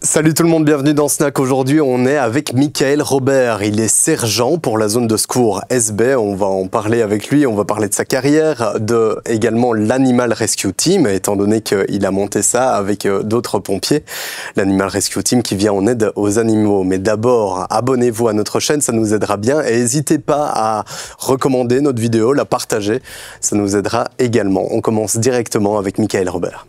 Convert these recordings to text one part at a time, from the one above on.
Salut tout le monde, bienvenue dans Snack. Aujourd'hui, on est avec Michael Robert. Il est sergent pour la zone de secours SB. On va en parler avec lui. On va parler de sa carrière, de également l'Animal Rescue Team, étant donné qu'il a monté ça avec d'autres pompiers. L'Animal Rescue Team qui vient en aide aux animaux. Mais d'abord, abonnez-vous à notre chaîne, ça nous aidera bien. Et n'hésitez pas à recommander notre vidéo, la partager. Ça nous aidera également. On commence directement avec Michael Robert.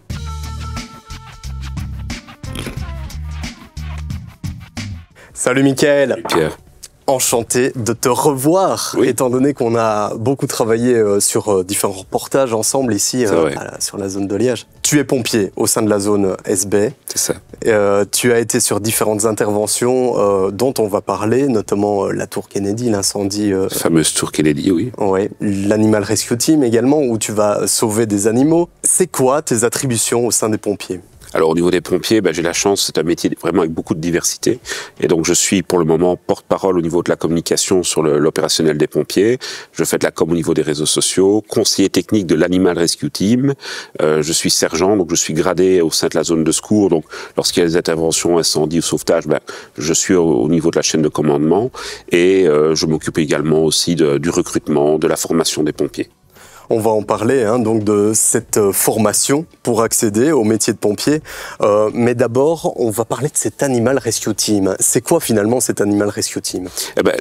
Salut Michael. Salut Pierre. Enchanté de te revoir, oui. Étant donné qu'on a beaucoup travaillé sur différents reportages ensemble ici sur la zone de Liège. Tu es pompier au sein de la zone SB. C'est ça. Tu as été sur différentes interventions dont on va parler, notamment la Tour Kennedy, l'incendie. La fameuse Tour Kennedy, oui. Oui, l'Animal Rescue Team également, où tu vas sauver des animaux. C'est quoi tes attributions au sein des pompiers ? Alors au niveau des pompiers, j'ai la chance, c'est un métier vraiment avec beaucoup de diversité. Et donc je suis pour le moment porte-parole au niveau de la communication sur l'opérationnel des pompiers. Je fais de la com au niveau des réseaux sociaux, conseiller technique de l'Animal Rescue Team. Je suis sergent, donc je suis gradé au sein de la zone de secours. Donc lorsqu'il y a des interventions, incendie ou sauvetage, je suis au niveau de la chaîne de commandement. Et je m'occupe également aussi du recrutement, de la formation des pompiers. On va en parler donc de cette formation pour accéder au métier de pompier. Mais d'abord, on va parler de cet Animal Rescue Team. C'est quoi finalement cet Animal Rescue Team ?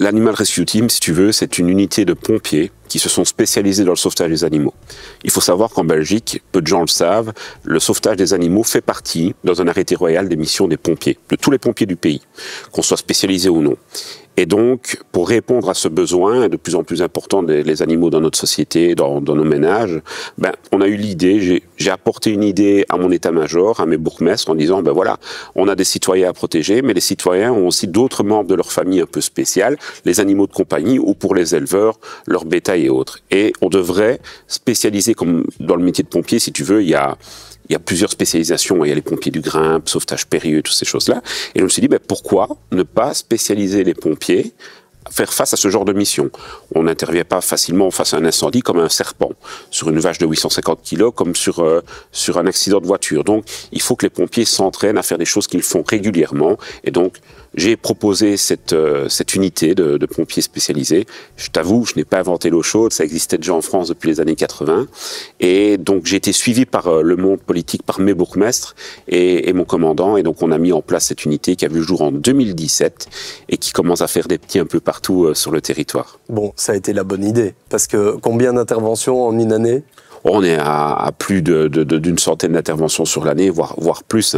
L'Animal Rescue Team, si tu veux, c'est une unité de pompiers qui se sont spécialisés dans le sauvetage des animaux. Il faut savoir qu'en Belgique, peu de gens le savent, le sauvetage des animaux fait partie, dans un arrêté royal, des missions des pompiers, de tous les pompiers du pays, qu'on soit spécialisés ou non. Et donc, pour répondre à ce besoin de plus en plus important des animaux dans notre société, dans nos ménages, on a eu l'idée, j'ai apporté une idée à mon état-major, à mes bourgmestres, en disant, voilà, on a des citoyens à protéger, mais les citoyens ont aussi d'autres membres de leur famille un peu spéciales, les animaux de compagnie ou pour les éleveurs, leur bétail et autres. Et on devrait spécialiser, comme dans le métier de pompier, si tu veux, il y a plusieurs spécialisations. Il y a les pompiers du grimpe, sauvetage périlleux, toutes ces choses-là. Et je me suis dit, pourquoi ne pas spécialiser les pompiers à faire face à ce genre de mission? On n'intervient pas facilement face à un incendie comme un serpent, sur une vache de 850 kg, comme sur un accident de voiture. Donc, il faut que les pompiers s'entraînent à faire des choses qu'ils font régulièrement. Et donc, j'ai proposé cette unité de pompiers spécialisés. Je t'avoue, je n'ai pas inventé l'eau chaude, ça existait déjà en France depuis les années 80. Et donc j'ai été suivi par le monde politique, par mes bourgmestres et mon commandant. Et donc on a mis en place cette unité qui a vu le jour en 2017 et qui commence à faire des petits un peu partout sur le territoire. Bon, ça a été la bonne idée, parce que combien d'interventions en une année ? On est à plus d'une centaine d'interventions sur l'année, voire plus.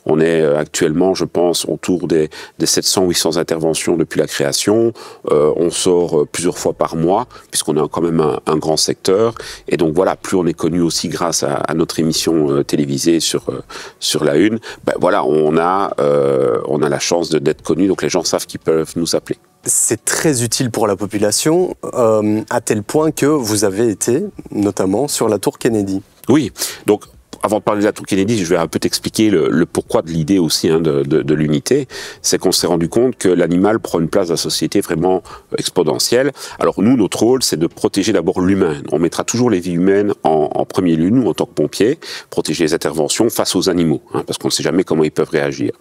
On est actuellement, je pense, autour des 700-800 interventions depuis la création. On sort plusieurs fois par mois, puisqu'on a quand même un grand secteur. Et donc voilà, plus on est connu aussi grâce à notre émission télévisée sur la Une, on a la chance d'être connu, donc les gens savent qu'ils peuvent nous appeler. C'est très utile pour la population, à tel point que vous avez été, notamment, sur la Tour Kennedy. Oui, donc avant de parler de la Tour Kennedy, je vais un peu t'expliquer le pourquoi de l'idée aussi de l'unité. C'est qu'on s'est rendu compte que l'animal prend une place dans la société vraiment exponentielle. Alors nous, notre rôle, c'est de protéger d'abord l'humain. On mettra toujours les vies humaines en premier lieu, nous, en tant que pompiers, protéger les interventions face aux animaux, parce qu'on ne sait jamais comment ils peuvent réagir.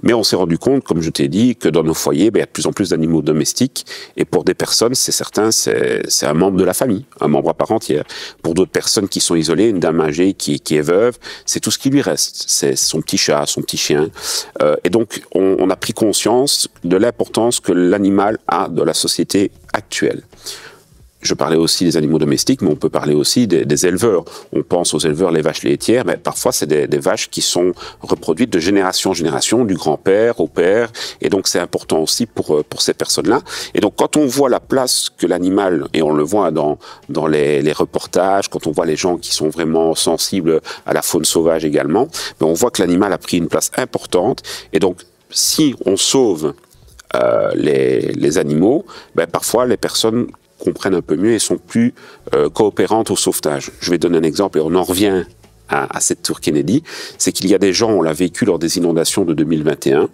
Mais on s'est rendu compte, comme je t'ai dit, que dans nos foyers, il y a de plus en plus d'animaux domestiques. Et pour des personnes, c'est certain, c'est un membre de la famille, un membre à part entière. Pour d'autres personnes qui sont isolées, une dame âgée qui est veuve, c'est tout ce qui lui reste. C'est son petit chat, son petit chien. Et donc, on a pris conscience de l'importance que l'animal a dans la société actuelle. Je parlais aussi des animaux domestiques, mais on peut parler aussi des éleveurs. On pense aux éleveurs, les vaches laitières, mais parfois c'est des vaches qui sont reproduites de génération en génération, du grand-père au père, et donc c'est important aussi pour ces personnes-là. Et donc quand on voit la place que l'animal, et on le voit dans les reportages, quand on voit les gens qui sont vraiment sensibles à la faune sauvage également, on voit que l'animal a pris une place importante, et donc si on sauve les animaux, parfois les personnes comprennent un peu mieux et sont plus coopérantes au sauvetage. Je vais donner un exemple et on en revient à cette Tour Kennedy. C'est qu'il y a des gens, on l'a vécu lors des inondations de 2021,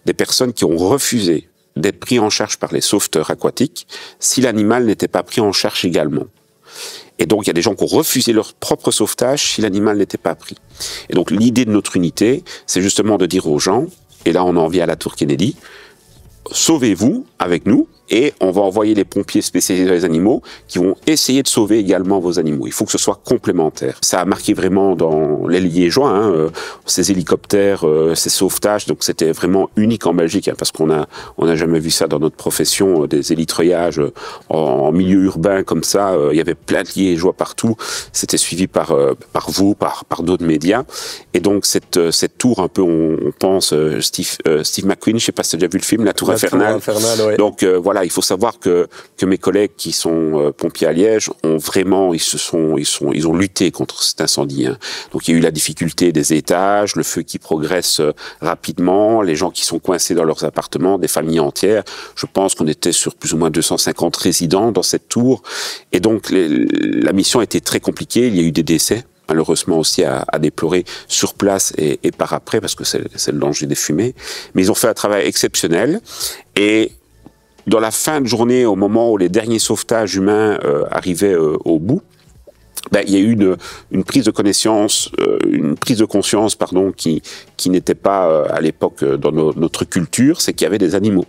des personnes qui ont refusé d'être pris en charge par les sauveteurs aquatiques si l'animal n'était pas pris en charge également. Et donc, il y a des gens qui ont refusé leur propre sauvetage si l'animal n'était pas pris. Et donc, l'idée de notre unité, c'est justement de dire aux gens, et là on en vient à la tour Kennedy, sauvez-vous avec nous, et on va envoyer les pompiers spécialisés dans les animaux qui vont essayer de sauver également vos animaux. Il faut que ce soit complémentaire. Ça a marqué vraiment dans les Liégeois, ces hélicoptères, ces sauvetages. Donc c'était vraiment unique en Belgique, parce qu'on a jamais vu ça dans notre profession, des hélitreuillages en milieu urbain comme ça. Il y avait plein de Liégeois partout. C'était suivi par vous, par d'autres médias. Et donc cette tour un peu, on pense Steve McQueen, je sais pas si tu as déjà vu le film, La Tour Infernale. Ouais. Donc voilà, il faut savoir que mes collègues qui sont pompiers à Liège ils ont lutté contre cet incendie. Donc il y a eu la difficulté des étages, le feu qui progresse rapidement, les gens qui sont coincés dans leurs appartements, des familles entières. Je pense qu'on était sur plus ou moins 250 résidents dans cette tour. Et donc la mission a été très compliquée, il y a eu des décès, malheureusement aussi à déplorer sur place et par après, parce que c'est le danger des fumées. Mais ils ont fait un travail exceptionnel. Et dans la fin de journée, au moment où les derniers sauvetages humains arrivaient au bout, il y a eu une prise de conscience, qui n'était pas à l'époque dans notre culture, c'est qu'il y avait des animaux.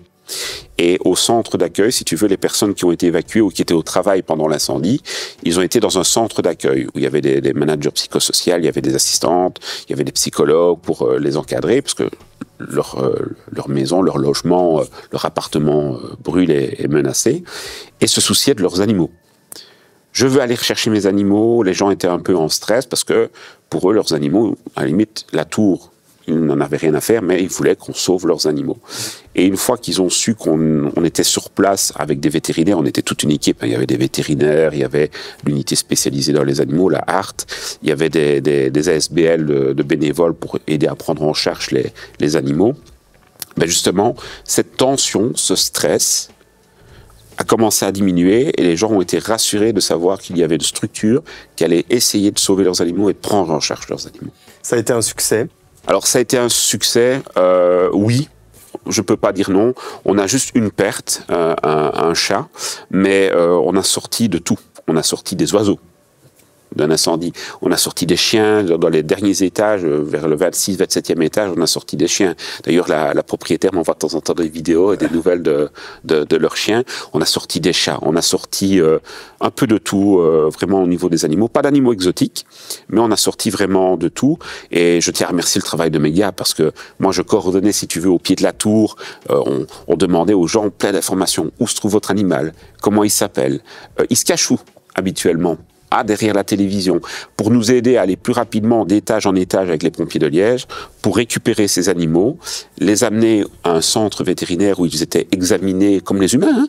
Et au centre d'accueil, si tu veux, les personnes qui ont été évacuées ou qui étaient au travail pendant l'incendie, ils ont été dans un centre d'accueil où il y avait des managers psychosociaux, il y avait des assistantes, il y avait des psychologues pour les encadrer, parce que leur maison, leur logement, leur appartement brûle et est menacé, et se souciaient de leurs animaux. Je veux aller rechercher mes animaux, les gens étaient un peu en stress, parce que pour eux, leurs animaux, à la limite, la tour, ils n'en avaient rien à faire, mais ils voulaient qu'on sauve leurs animaux. Et une fois qu'ils ont su qu'on était sur place avec des vétérinaires, on était toute une équipe, il y avait des vétérinaires, il y avait l'unité spécialisée dans les animaux, la HART, il y avait des ASBL de bénévoles pour aider à prendre en charge les animaux. Justement, cette tension, ce stress a commencé à diminuer et les gens ont été rassurés de savoir qu'il y avait une structure qui allait essayer de sauver leurs animaux et de prendre en charge leurs animaux. Ça a été un succès? Alors ça a été un succès, oui, je peux pas dire non. On a juste une perte, un chat, mais on a sorti de tout. On a sorti des oiseaux d'un incendie. On a sorti des chiens dans les derniers étages, vers le 26, 27e étage, on a sorti des chiens. D'ailleurs, la propriétaire m'envoie de temps en temps des vidéos et des nouvelles de leurs chiens. On a sorti des chats, on a sorti un peu de tout, vraiment au niveau des animaux. Pas d'animaux exotiques, mais on a sorti vraiment de tout. Et je tiens à remercier le travail de mes gars, parce que moi, je coordonnais, si tu veux, au pied de la tour. On demandait aux gens plein d'informations. Où se trouve votre animal? Comment il s'appelle? Il se cache où, habituellement? Derrière la télévision, pour nous aider à aller plus rapidement d'étage en étage avec les pompiers de Liège, pour récupérer ces animaux, les amener à un centre vétérinaire où ils étaient examinés comme les humains,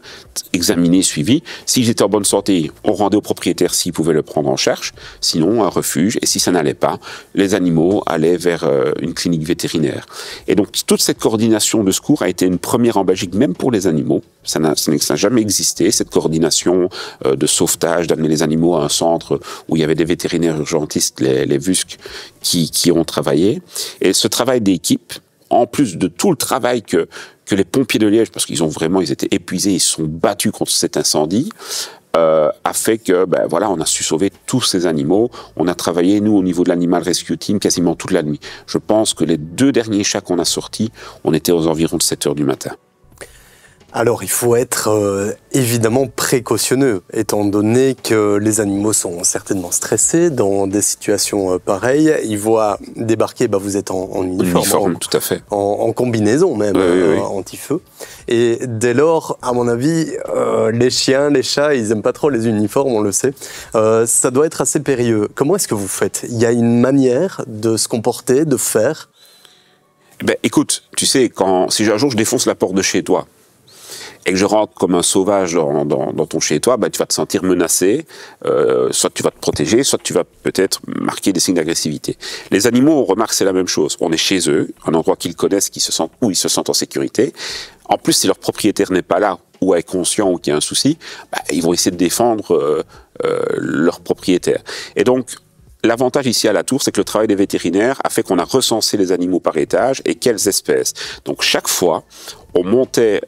examinés, suivis. S'ils étaient en bonne santé, on rendait au propriétaire s'il pouvait le prendre en charge, sinon un refuge, et si ça n'allait pas, les animaux allaient vers une clinique vétérinaire. Et donc toute cette coordination de secours a été une première en Belgique, même pour les animaux. Ça n'a jamais existé, cette coordination de sauvetage, d'amener les animaux à un centre où il y avait des vétérinaires urgentistes, les VUSC, qui ont travaillé. Et ce travail d'équipe, en plus de tout le travail que les pompiers de Liège, parce qu'ils étaient épuisés, ils se sont battus contre cet incendie, a fait que, on a su sauver tous ces animaux. On a travaillé, nous, au niveau de l'Animal Rescue Team, quasiment toute la nuit. Je pense que les 2 derniers chats qu'on a sortis, on était aux environs de 7 heures du matin. Alors, il faut être évidemment précautionneux, étant donné que les animaux sont certainement stressés dans des situations pareilles. Ils voient débarquer, vous êtes en uniforme, tout à fait. En combinaison même, oui. anti-feu. Et dès lors, à mon avis, les chiens, les chats, ils n'aiment pas trop les uniformes, on le sait. Ça doit être assez périlleux. Comment est-ce que vous faites? Il y a une manière de se comporter, de faire? Écoute, tu sais, si un jour je défonce la porte de chez toi, et que je rentre comme un sauvage dans ton chez-toi, tu vas te sentir menacé, soit tu vas te protéger, soit tu vas peut-être marquer des signes d'agressivité. Les animaux, on remarque, c'est la même chose. On est chez eux, un endroit qu'ils connaissent, où ils se sentent en sécurité. En plus, si leur propriétaire n'est pas là, ou est conscient, ou qu'il y a un souci, ils vont essayer de défendre leur propriétaire. Et donc, l'avantage ici à la tour, c'est que le travail des vétérinaires a fait qu'on a recensé les animaux par étage et quelles espèces. Donc chaque fois, on montait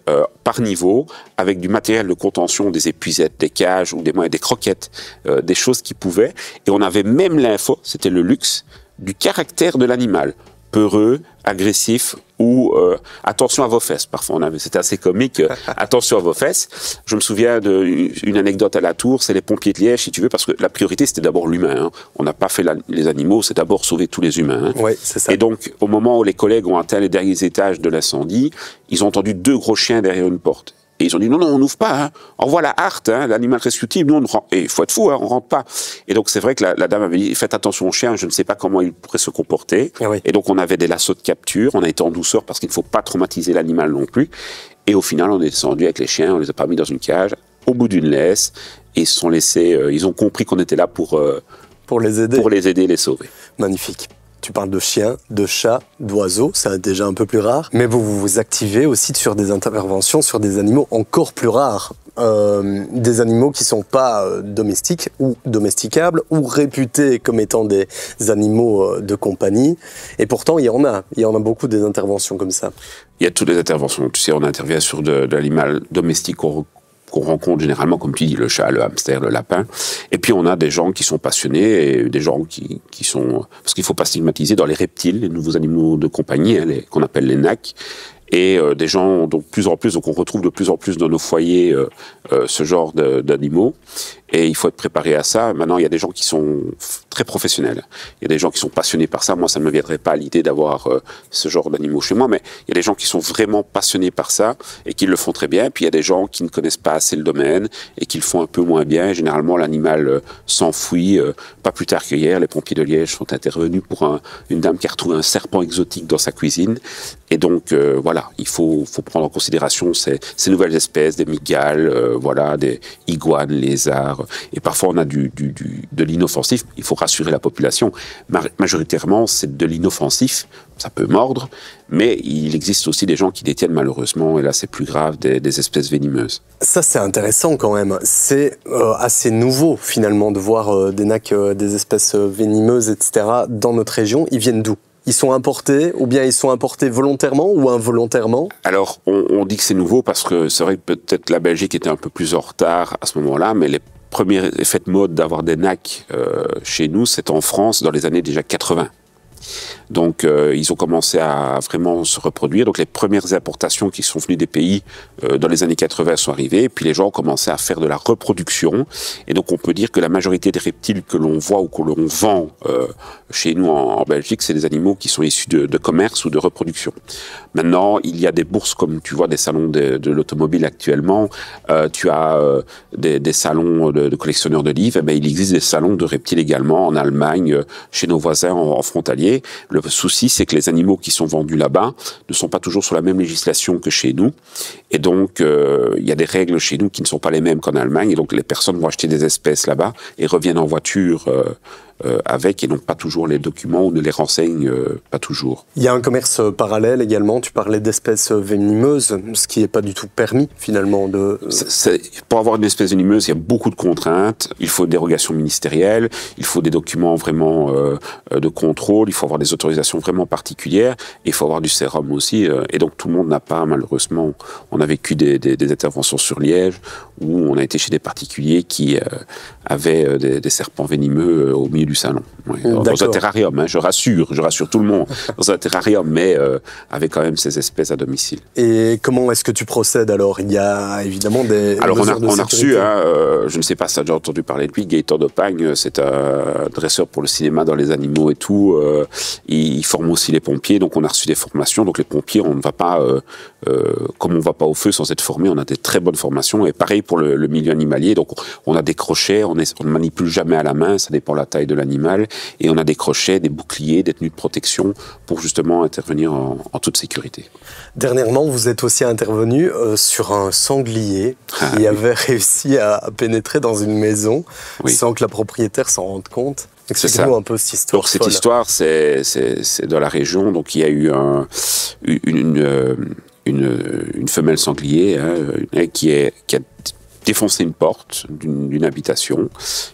par niveau avec du matériel de contention, des épuisettes, des cages ou des croquettes, des choses qui pouvaient. Et on avait même l'info, c'était le luxe, du caractère de l'animal. Peureux, agressif ou attention à vos fesses. Parfois, c'était assez comique. Attention à vos fesses. Je me souviens d'une anecdote à la Tour, c'est les pompiers de Liège, si tu veux, parce que la priorité, c'était d'abord l'humain. Hein. On n'a pas fait les animaux, c'est d'abord sauver tous les humains. Hein. Oui, c'est ça. Et donc, au moment où les collègues ont atteint les derniers étages de l'incendie, ils ont entendu 2 gros chiens derrière une porte. Et ils ont dit non, on n'ouvre pas. Hein. On voit la HART, hein, l'Animal Rescue Team. Nous, il faut être fou, hein, on rentre pas. Et donc, c'est vrai que la dame avait dit faites attention aux chiens, je ne sais pas comment ils pourraient se comporter. Ah oui. Et donc, on avait des lassos de capture. On a été en douceur parce qu'il ne faut pas traumatiser l'animal non plus. Et au final, on est descendu avec les chiens. On les a pas mis dans une cage, au bout d'une laisse. Et ils se sont laissés. Ils ont compris qu'on était là pour les aider. Pour les aider et les sauver. Magnifique. Tu parles de chiens, de chats, d'oiseaux, c'est déjà un peu plus rare. Mais vous vous activez aussi sur des interventions sur des animaux encore plus rares. Des animaux qui ne sont pas domestiques ou domesticables ou réputés comme étant des animaux de compagnie. Et pourtant, il y en a beaucoup des interventions comme ça. Il y a toutes les interventions. Tu sais, on intervient sur de l'animal domestique qu'on rencontre généralement, comme tu dis, le chat, le hamster, le lapin. Et puis on a des gens qui sont passionnés, et des gens qui sont... Parce qu'il ne faut pas stigmatiser dans les reptiles, les nouveaux animaux de compagnie, hein, qu'on appelle les NAC. Et des gens, donc plus en plus, donc on retrouve de plus en plus dans nos foyers ce genre d'animaux. Et il faut être préparé à ça. Maintenant, il y a des gens qui sont très professionnels. Il y a des gens qui sont passionnés par ça. Moi, ça ne me viendrait pas à l'idée d'avoir ce genre d'animaux chez moi, mais il y a des gens qui sont vraiment passionnés par ça et qui le font très bien. Puis il y a des gens qui ne connaissent pas assez le domaine et qui le font un peu moins bien. Et généralement, l'animal s'enfuit. Pas plus tard qu'hier, les pompiers de Liège sont intervenus pour une dame qui a retrouvé un serpent exotique dans sa cuisine. Et donc, voilà, il faut prendre en considération ces nouvelles espèces, des mygales, voilà, des iguanes, lézards. Et parfois, on a de l'inoffensif. Il faut rassurer la population. Majoritairement, c'est de l'inoffensif. Ça peut mordre, mais il existe aussi des gens qui détiennent malheureusement, et là c'est plus grave, des espèces venimeuses. Ça c'est intéressant quand même. C'est assez nouveau finalement de voir des NAC, des espèces venimeuses, etc. dans notre région. Ils viennent d'où ? Ils sont importés, ou bien ils sont importés volontairement ou involontairement? Alors, on dit que c'est nouveau parce que c'est vrai que peut-être la Belgique était un peu plus en retard à ce moment-là, mais les premiers effets de mode d'avoir des NAC chez nous, c'est en France dans les années déjà 80. Donc, ils ont commencé à vraiment se reproduire. Donc, les premières importations qui sont venues des pays dans les années 80 sont arrivées. Et puis, les gens ont commencé à faire de la reproduction. Et donc, on peut dire que la majorité des reptiles que l'on voit ou que l'on vend chez nous en Belgique, c'est des animaux qui sont issus de commerce ou de reproduction. Maintenant, il y a des bourses, comme tu vois, des salons de l'automobile actuellement. Tu as des salons de collectionneurs de livres. Eh bien, il existe des salons de reptiles également en Allemagne, chez nos voisins en frontalier. Le souci, c'est que les animaux qui sont vendus là-bas ne sont pas toujours sur la même législation que chez nous. Et donc, il y a des règles chez nous qui ne sont pas les mêmes qu'en Allemagne. Et donc, les personnes vont acheter des espèces là-bas et reviennent en voiture avec et n'ont pas toujours les documents ou ne les renseignent pas toujours. Il y a un commerce parallèle également. Tu parlais d'espèces venimeuses, ce qui n'est pas du tout permis finalement. Pour avoir une espèce venimeuse, il y a beaucoup de contraintes. Il faut une dérogation ministérielle, il faut des documents vraiment de contrôle, il faut avoir des autorisations vraiment particulières, et il faut avoir du sérum aussi. Et donc tout le monde n'a pas, malheureusement. On a vécu des interventions sur Liège où on a été chez des particuliers qui avaient des serpents venimeux au milieu du salon. Oui. Dans un terrarium, hein, je rassure tout le monde. Dans un terrarium, mais avec quand même ces espèces à domicile. Et comment est-ce que tu procèdes alors? Il y a évidemment des alors mesures de sécurité. On a reçu, je ne sais pas si tu as déjà entendu parler de lui, Gaëtan Dopagne, c'est un dresseur pour le cinéma dans les animaux et tout. Il forme aussi les pompiers, donc on a reçu des formations. Donc les pompiers, on ne va pas, comme on ne va pas au feu sans être formé, on a des très bonnes formations. Et pareil pour le milieu animalier, donc on a des crochets, on ne manipule jamais à la main, ça dépend de la taille de l'animal, et on a des crochets, des boucliers, des tenues de protection pour justement intervenir en toute sécurité. Dernièrement, vous êtes aussi intervenu sur un sanglier qui avait réussi à pénétrer dans une maison sans que la propriétaire s'en rende compte. Explique-nous un peu cette histoire. Donc cette histoire, c'est dans la région, donc il y a eu une femelle sanglier qui a défoncer une porte d'une habitation,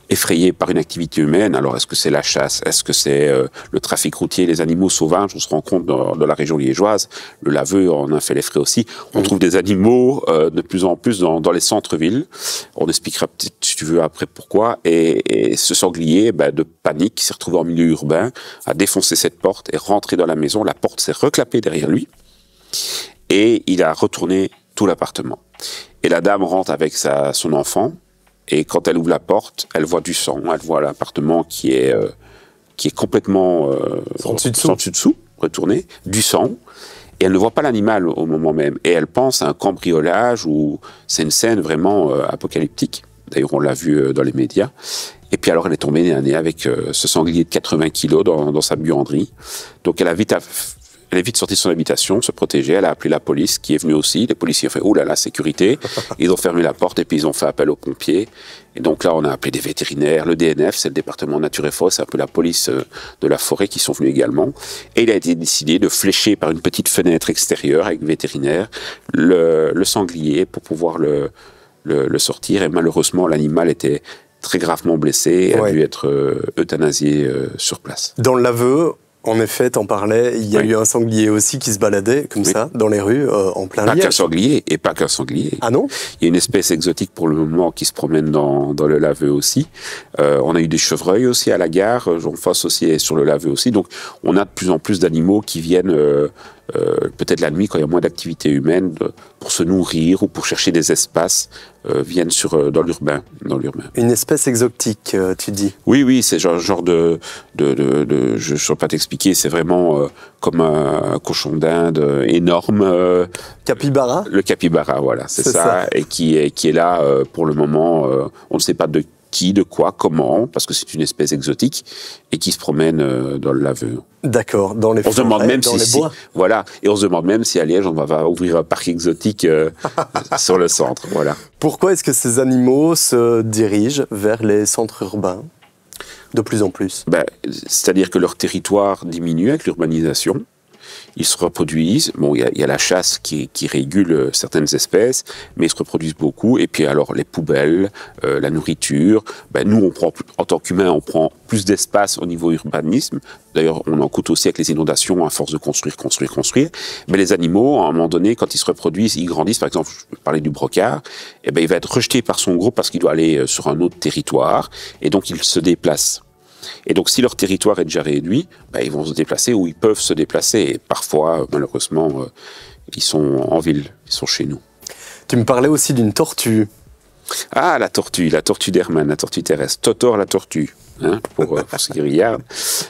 effrayé par une activité humaine. Alors, est-ce que c'est la chasse? Est-ce que c'est le trafic routier, les animaux sauvages? On se rend compte dans la région liégeoise, le Laveu en a fait les frais aussi. On trouve des animaux de plus en plus dans les centres-villes. On expliquera peut-être, si tu veux, après pourquoi. Et ce sanglier, de panique, s'est retrouvé en milieu urbain, a défoncé cette porte et rentré dans la maison. La porte s'est reclapée derrière lui et il a retourné tout l'appartement. Et la dame rentre avec son enfant, et quand elle ouvre la porte, elle voit du sang, elle voit l'appartement qui est complètement sans dessus-dessous, retourné, du sang, et elle ne voit pas l'animal au moment même. Et elle pense à un cambriolage, ou c'est une scène vraiment apocalyptique. D'ailleurs, on l'a vu dans les médias. Et puis alors, elle est tombée nez à nez avec ce sanglier de 80 kilos dans sa buanderie. Donc, elle est vite sortie de son habitation, se protéger. Elle a appelé la police, qui est venue aussi. Les policiers ont fait « Ouh là là, sécurité ». Ils ont fermé la porte et puis ils ont fait appel aux pompiers. Et donc là, on a appelé des vétérinaires. Le DNF, c'est le département Nature et Forêt, c'est un peu la police de la forêt qui sont venus également. Et il a été décidé de flécher par une petite fenêtre extérieure avec vétérinaire le sanglier pour pouvoir le sortir. Et malheureusement, l'animal était très gravement blessé et a dû être euthanasié sur place. Dans le Laveu, en effet, t'en parlais, il y a eu un sanglier aussi qui se baladait comme ça dans les rues en plein Liège. Pas qu'un sanglier, et pas qu'un sanglier. Ah non? Il y a une espèce exotique pour le moment qui se promène dans le Laveu aussi. On a eu des chevreuils aussi à la gare, j'en face aussi sur le Laveu aussi. Donc on a de plus en plus d'animaux qui viennent peut-être la nuit quand il y a moins d'activité humaine pour se nourrir ou pour chercher des espaces, viennent dans l'urbain. Une espèce exotique, tu dis? Oui, c'est genre de je ne saurais pas t'expliquer, c'est vraiment comme un cochon d'Inde énorme. Capybara? Le capybara, voilà, c'est ça. Et qui est là pour le moment, on ne sait pas de qui, de quoi, comment, parce que c'est une espèce exotique et qui se promène dans le Laveu. D'accord, dans les forêts, dans les bois. Voilà, et on se demande même si à Liège, on va ouvrir un parc exotique sur le centre, voilà. Pourquoi est-ce que ces animaux se dirigent vers les centres urbains de plus en plus? C'est-à-dire que leur territoire diminue avec l'urbanisation. Ils se reproduisent. Bon, il y a la chasse qui régule certaines espèces, mais ils se reproduisent beaucoup. Et puis alors, les poubelles, la nourriture. Nous, en tant qu'humains, on prend plus d'espace au niveau urbanisme. D'ailleurs, on en coûte aussi avec les inondations à force de construire. Mais les animaux, à un moment donné, quand ils se reproduisent, ils grandissent. Par exemple, je peux parler du brocard. Il va être rejeté par son groupe parce qu'il doit aller sur un autre territoire. Et donc, il se déplace. Et donc, si leur territoire est déjà réduit, ils vont se déplacer ou ils peuvent se déplacer. Et parfois, malheureusement, ils sont en ville, ils sont chez nous. Tu me parlais aussi d'une tortue. Ah, la tortue d'Hermann, la tortue terrestre. Totor la tortue, pour ceux qui regardent.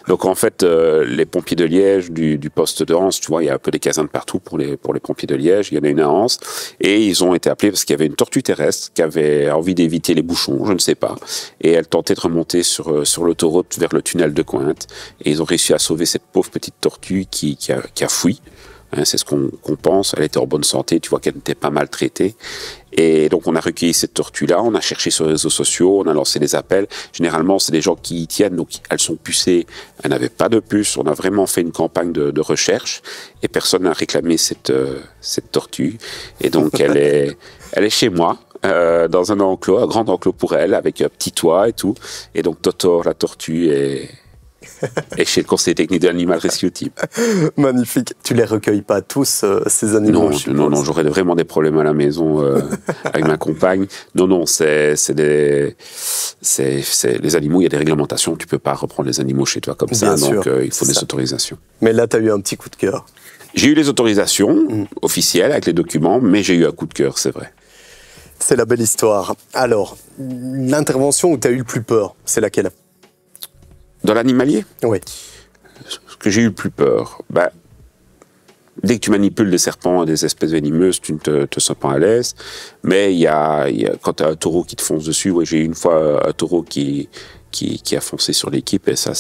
Donc, en fait, les pompiers de Liège, du poste de Anse, tu vois, il y a un peu des casernes partout pour les pompiers de Liège. Il y en a une à Anse. Et ils ont été appelés parce qu'il y avait une tortue terrestre qui avait envie d'éviter les bouchons, je ne sais pas. Et elle tentait de remonter sur l'autoroute vers le tunnel de Cointe. Et ils ont réussi à sauver cette pauvre petite tortue qui a fui. C'est ce qu'on pense. Elle était en bonne santé. Tu vois qu'elle n'était pas maltraitée. Et donc, on a recueilli cette tortue-là. On a cherché sur les réseaux sociaux. On a lancé des appels. Généralement, c'est des gens qui y tiennent. Donc, elles sont pucées. Elles n'avaient pas de puce. On a vraiment fait une campagne de recherche. Et personne n'a réclamé cette tortue. Et donc, elle est chez moi. Dans un grand enclos pour elle, avec un petit toit et tout. Et donc, Totor, la tortue, et chez le conseil technique de l'Animal Rescue Team. Magnifique. Tu les recueilles pas tous, ces animaux? Non, j'aurais vraiment des problèmes à la maison avec ma compagne. Non, les animaux, il y a des réglementations. Tu peux pas reprendre les animaux chez toi comme ça. Donc, il faut des autorisations. Mais là, tu as eu un petit coup de cœur. J'ai eu les autorisations officielles avec les documents, mais j'ai eu un coup de cœur, c'est vrai. C'est la belle histoire. Alors, l'intervention où tu as eu le plus peur, c'est laquelle? Dans l'animalier? Oui. Ce que j'ai eu le plus peur, dès que tu manipules des serpents et des espèces venimeuses, tu ne te sens pas à l'aise. Mais quand tu as un taureau qui te fonce dessus, j'ai eu une fois un taureau qui a foncé sur l'équipe, et ça,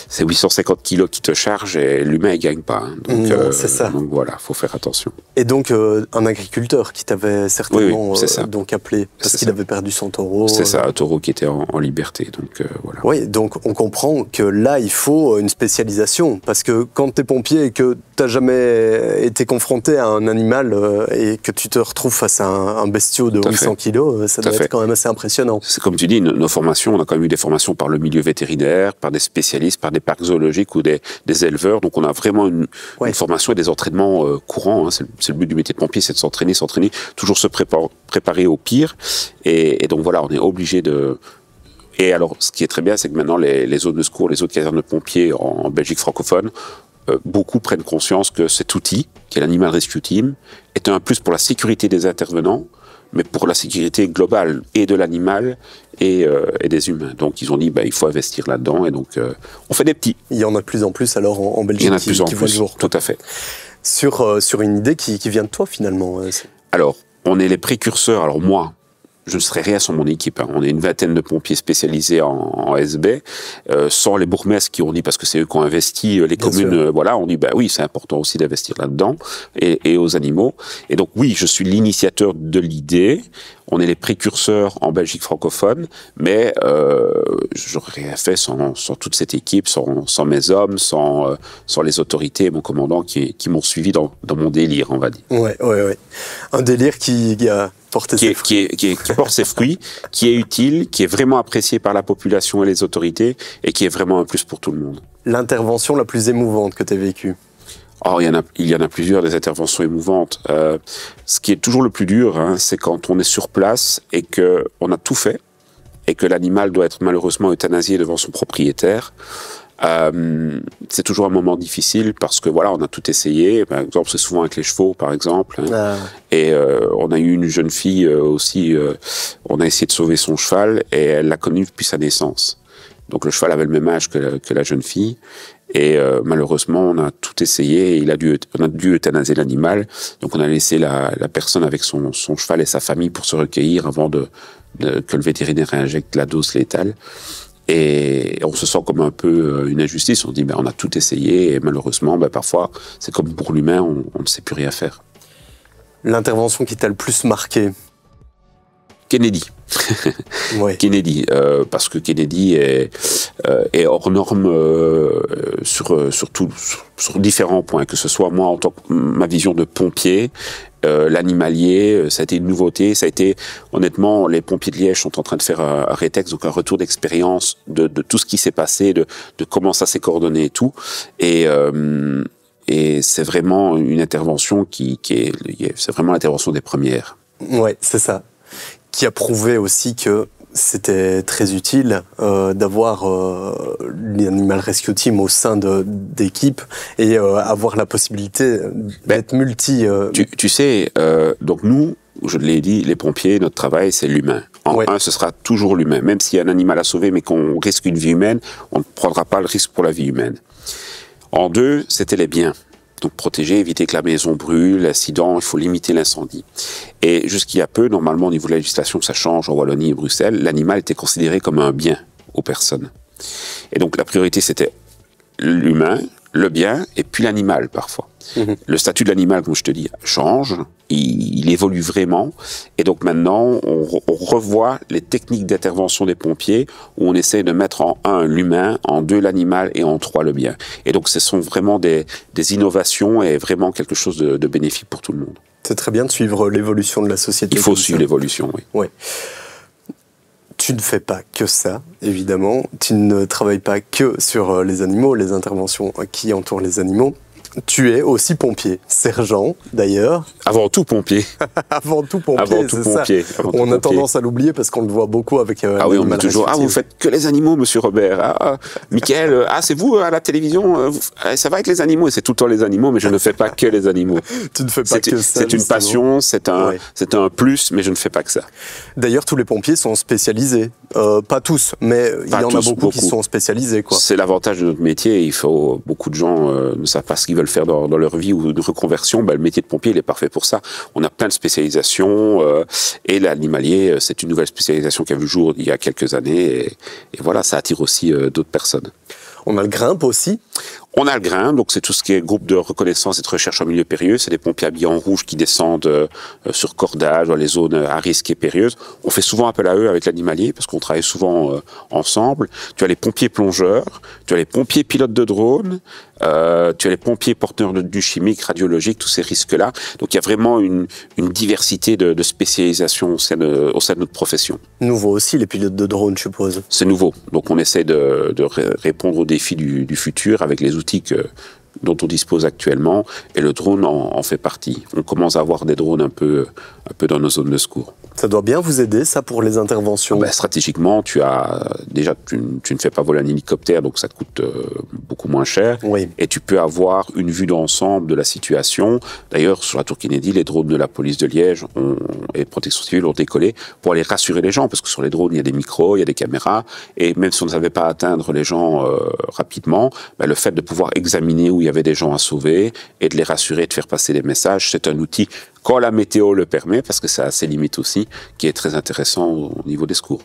c'est 850 kilos qui te chargent et l'humain, il gagne pas. Hein. Donc, c'est ça. Donc voilà, faut faire attention. Et donc, un agriculteur qui t'avait certainement donc appelé, parce qu'il avait perdu son taureau. C'est ça, un taureau qui était en liberté. Donc voilà. Oui, donc on comprend que là, il faut une spécialisation, parce que quand tu es pompier et que tu n'as jamais été confronté à un animal et que tu te retrouves face à un bestiau de 800 kilos, ça doit être quand même assez impressionnant. C'est comme tu dis, nos formations, on a quand même eu des formations par le milieu vétérinaire, par des spécialistes, par des parcs zoologiques ou des éleveurs. Donc on a vraiment une formation et des entraînements courants. Hein. C'est le but du métier de pompier, c'est de s'entraîner, toujours se préparer au pire. Et donc voilà, on est obligé de... Et alors, ce qui est très bien, c'est que maintenant, les zones de secours, les autres casernes de pompiers en Belgique francophone, beaucoup prennent conscience que cet outil, qui est l'Animal Rescue Team, est un plus pour la sécurité des intervenants, mais pour la sécurité globale et de l'animal et des humains. Donc ils ont dit, il faut investir là-dedans, et donc on fait des petits. Il y en a de plus en plus alors en Belgique. Il y en a de plus en plus, voient le jour. Tout à fait. Sur une idée qui vient de toi finalement. Alors, on est les précurseurs, alors moi, je ne serais rien sans mon équipe. Hein. On est une vingtaine de pompiers spécialisés en SB, sans les bourgmestres qui ont dit, parce que c'est eux qui ont investi, les communes, voilà, on dit, oui, c'est important aussi d'investir là-dedans, et aux animaux. Et donc, oui, je suis l'initiateur de l'idée. On est les précurseurs en Belgique francophone, mais j'aurais rien fait sans toute cette équipe, sans mes hommes, sans les autorités et mon commandant qui m'ont suivi dans mon délire, on va dire. Ouais. Un délire qui a porté ses fruits. Qui porte ses fruits, qui est utile, qui est vraiment apprécié par la population et les autorités, et qui est vraiment un plus pour tout le monde. L'intervention la plus émouvante que tu as vécue? Oh, il y en a plusieurs, des interventions émouvantes. Ce qui est toujours le plus dur, hein, c'est quand on est sur place et qu'on a tout fait, et que l'animal doit être malheureusement euthanasié devant son propriétaire. C'est toujours un moment difficile parce que voilà, on a tout essayé. Par exemple, c'est souvent avec les chevaux, par exemple. Hein. Et on a eu une jeune fille aussi. On a essayé de sauver son cheval et elle l'a connu depuis sa naissance. Donc le cheval avait le même âge que la jeune fille. Et malheureusement, on a tout essayé. Et on a dû euthanasier l'animal. Donc on a laissé la personne avec son cheval et sa famille pour se recueillir avant que le vétérinaire injecte la dose létale. Et on se sent comme un peu une injustice. On dit, on a tout essayé et malheureusement, parfois, c'est comme pour l'humain, on ne sait plus rien faire. L'intervention qui t'a le plus marqué? Kennedy. Ouais. Kennedy, parce que Kennedy est hors norme sur différents points, que ce soit moi en tant que ma vision de pompier, l'animalier, ça a été une nouveauté, ça a été, honnêtement, les pompiers de Liège sont en train de faire un rétex, donc un retour d'expérience de tout ce qui s'est passé, de comment ça s'est coordonné et tout, et c'est vraiment une intervention c'est vraiment l'intervention des premières. Ouais, c'est ça. Qui a prouvé aussi que c'était très utile d'avoir l'Animal Rescue Team au sein d'équipes et avoir la possibilité d'être multi... Tu sais, donc nous, je l'ai dit, les pompiers, notre travail, c'est l'humain. Un, ce sera toujours l'humain. Même s'il y a un animal à sauver, mais qu'on risque une vie humaine, on ne prendra pas le risque pour la vie humaine. En deux, c'était les biens. Donc protéger, éviter que la maison brûle, l'incident, il faut limiter l'incendie. Et jusqu'il y a peu, normalement au niveau de la législation, ça change en Wallonie et Bruxelles, l'animal était considéré comme un bien aux personnes. Et donc la priorité c'était l'humain, le bien et puis l'animal parfois. Le statut de l'animal, comme je te dis, change, il évolue vraiment. Et donc maintenant, on revoit les techniques d'intervention des pompiers où on essaie de mettre en 1 l'humain, en 2 l'animal et en 3 le bien. Et donc ce sont vraiment des innovations et vraiment quelque chose de bénéfique pour tout le monde. C'est très bien de suivre l'évolution de la société. Il faut suivre l'évolution, oui. Ouais. Tu ne fais pas que ça, évidemment. Tu ne travailles pas que sur les animaux, les interventions qui entourent les animaux. Tu es aussi pompier, sergent d'ailleurs. Avant tout pompier. Avant tout pompier, c'est ça. On a tendance à l'oublier parce qu'on le voit beaucoup avec oui, on dit toujours, vous faites que les animaux, monsieur Robert. Michael, c'est vous à la télévision, ça va avec les animaux. Et c'est tout le temps les animaux, mais je ne fais pas que les animaux. Tu ne fais pas que ça. C'est une passion, c'est un plus, mais je ne fais pas que ça. D'ailleurs, tous les pompiers sont spécialisés. Pas tous, mais il y en a beaucoup qui sont spécialisés. C'est l'avantage de notre métier. Beaucoup de gens ne savent pas ce qu'ils veulent faire dans leur vie ou une reconversion. Le métier de pompier, il est parfait pour ça. On a plein de spécialisations et l'animalier, c'est une nouvelle spécialisation qui a vu le jour il y a quelques années et voilà, ça attire aussi d'autres personnes. On a le Grimpe aussi. On a le Grimpe, donc c'est tout ce qui est groupe de reconnaissance et de recherche en milieu périlleux. C'est des pompiers habillés en rouge qui descendent sur cordage dans les zones à risque et périlleuses. On fait souvent appel à eux avec l'animalier parce qu'on travaille souvent ensemble. Tu as les pompiers plongeurs, tu as les pompiers pilotes de drone, tu as les pompiers porteurs du chimique, radiologique, tous ces risques-là. Donc il y a vraiment une diversité de spécialisation au sein de notre profession. Nouveau aussi, les pilotes de drone, je suppose. C'est nouveau. Donc on essaie de répondre aux défis du futur avec les outils dont on dispose actuellement, et le drone en fait partie. On commence à avoir des drones un peu dans nos zones de secours. Ça doit bien vous aider, ça, pour les interventions? Stratégiquement, tu ne fais pas voler un hélicoptère, donc ça te coûte beaucoup moins cher. Oui. Et tu peux avoir une vue d'ensemble de la situation. D'ailleurs, sur la Tour Kennedy, les drones de la police de Liège et de Protection civile ont décollé pour aller rassurer les gens, parce que sur les drones, il y a des micros, il y a des caméras, et même si on ne savait pas atteindre les gens rapidement, le fait de pouvoir examiner où il y avait des gens à sauver et de les rassurer, de faire passer des messages, c'est un outil quand la météo le permet, parce que ça a ses limites aussi, qui est très intéressant au niveau des secours.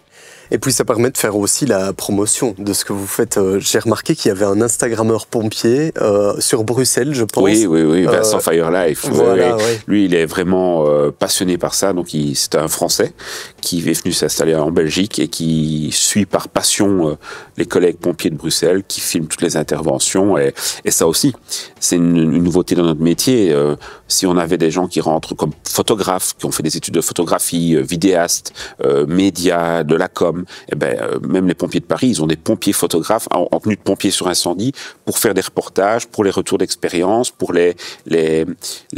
Et puis ça permet de faire aussi la promotion de ce que vous faites. J'ai remarqué qu'il y avait un Instagrammeur pompier sur Bruxelles, je pense. Oui, Vincent Firelife. Voilà, oui. Lui, il est vraiment passionné par ça. Donc, c'est un Français qui est venu s'installer en Belgique et qui suit par passion les collègues pompiers de Bruxelles, qui filment toutes les interventions. Et ça aussi, c'est une nouveauté dans notre métier. Si on avait des gens qui rentrent comme photographes, qui ont fait des études de photographie, vidéastes, médias, de la com, même les pompiers de Paris, ils ont des pompiers photographes en tenue de pompier sur incendie pour faire des reportages, pour les retours d'expérience, pour les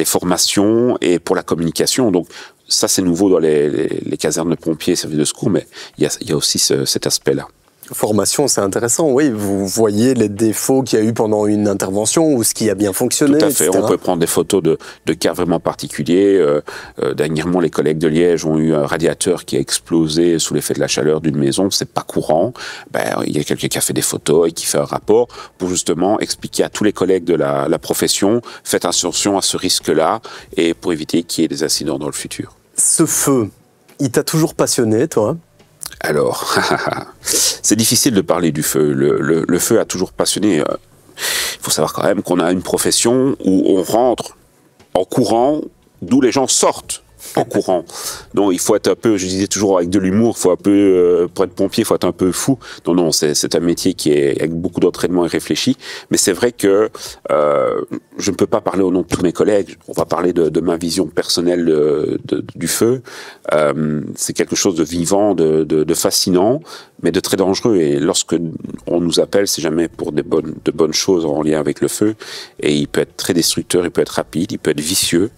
formations et pour la communication. Donc ça, c'est nouveau dans les casernes de pompiers, services de secours, mais il y a aussi cet aspect-là. Formation, c'est intéressant, oui. Vous voyez les défauts qu'il y a eu pendant une intervention ou ce qui a bien fonctionné, Tout à fait. etc. On peut prendre des photos de cas vraiment particuliers. Dernièrement, les collègues de Liège ont eu un radiateur qui a explosé sous l'effet de la chaleur d'une maison. C'est pas courant. Il y a quelqu'un qui a fait des photos et qui fait un rapport pour justement expliquer à tous les collègues de la profession, faites attention à ce risque-là et pour éviter qu'il y ait des incidents dans le futur. Ce feu, il t'a toujours passionné, toi ? Alors, c'est difficile de parler du feu. Le feu a toujours passionné. Il faut savoir quand même qu'on a une profession où on rentre en courant, d'où les gens sortent en courant. Donc il faut être un peu, je disais toujours avec de l'humour, faut un peu, pour être pompier, il faut être un peu fou. Non, c'est un métier qui est avec beaucoup d'entraînement et réfléchi. Mais c'est vrai que je ne peux pas parler au nom de tous mes collègues. On va parler de ma vision personnelle du feu. C'est quelque chose de vivant, de fascinant, mais de très dangereux. Et lorsque on nous appelle, c'est jamais pour de bonnes choses en lien avec le feu. Et il peut être très destructeur, il peut être rapide, il peut être vicieux.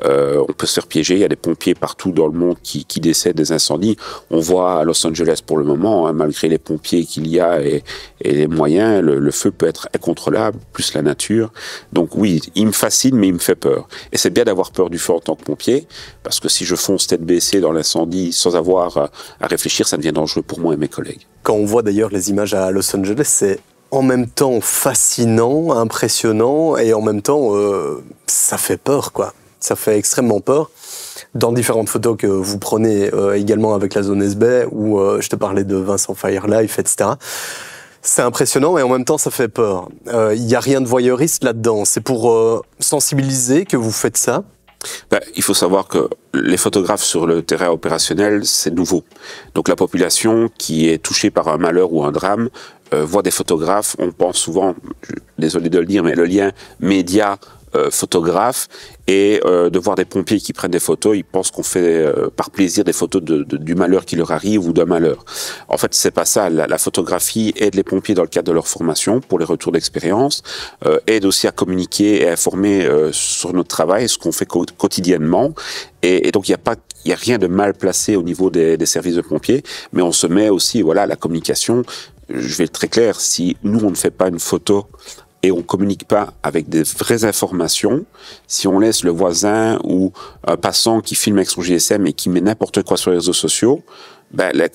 On peut se faire piéger. Il y a des pompiers partout dans le monde qui décèdent des incendies. On voit à Los Angeles pour le moment, malgré les pompiers qu'il y a et les moyens, le feu peut être incontrôlable, plus la nature. Donc oui, il me fascine, mais il me fait peur. Et c'est bien d'avoir peur du feu en tant que pompier, parce que si je fonce tête baissée dans l'incendie sans avoir à réfléchir, ça devient dangereux pour moi et mes collègues. Quand on voit d'ailleurs les images à Los Angeles, c'est en même temps fascinant, impressionnant, et en même temps, ça fait peur, quoi. Ça fait extrêmement peur. Dans différentes photos que vous prenez également avec la zone SB, où je te parlais de Vincent Firelife, etc. C'est impressionnant et en même temps ça fait peur. Il n'y a rien de voyeuriste là-dedans. C'est pour sensibiliser que vous faites ça. Il faut savoir que les photographes sur le terrain opérationnel, c'est nouveau. Donc la population qui est touchée par un malheur ou un drame voit des photographes. On pense souvent, désolé de le dire, mais le lien média photographe et de voir des pompiers qui prennent des photos, ils pensent qu'on fait par plaisir des photos du malheur qui leur arrive ou d'un malheur. En fait, c'est pas ça. La photographie aide les pompiers dans le cadre de leur formation pour les retours d'expérience, aide aussi à communiquer et à informer sur notre travail, ce qu'on fait quotidiennement. Et donc il y a rien de mal placé au niveau des services de pompiers, mais on se met aussi à la communication. Je vais être très clair, si nous on ne fait pas une photo et on communique pas avec des vraies informations, si on laisse le voisin ou un passant qui filme avec son GSM et qui met n'importe quoi sur les réseaux sociaux,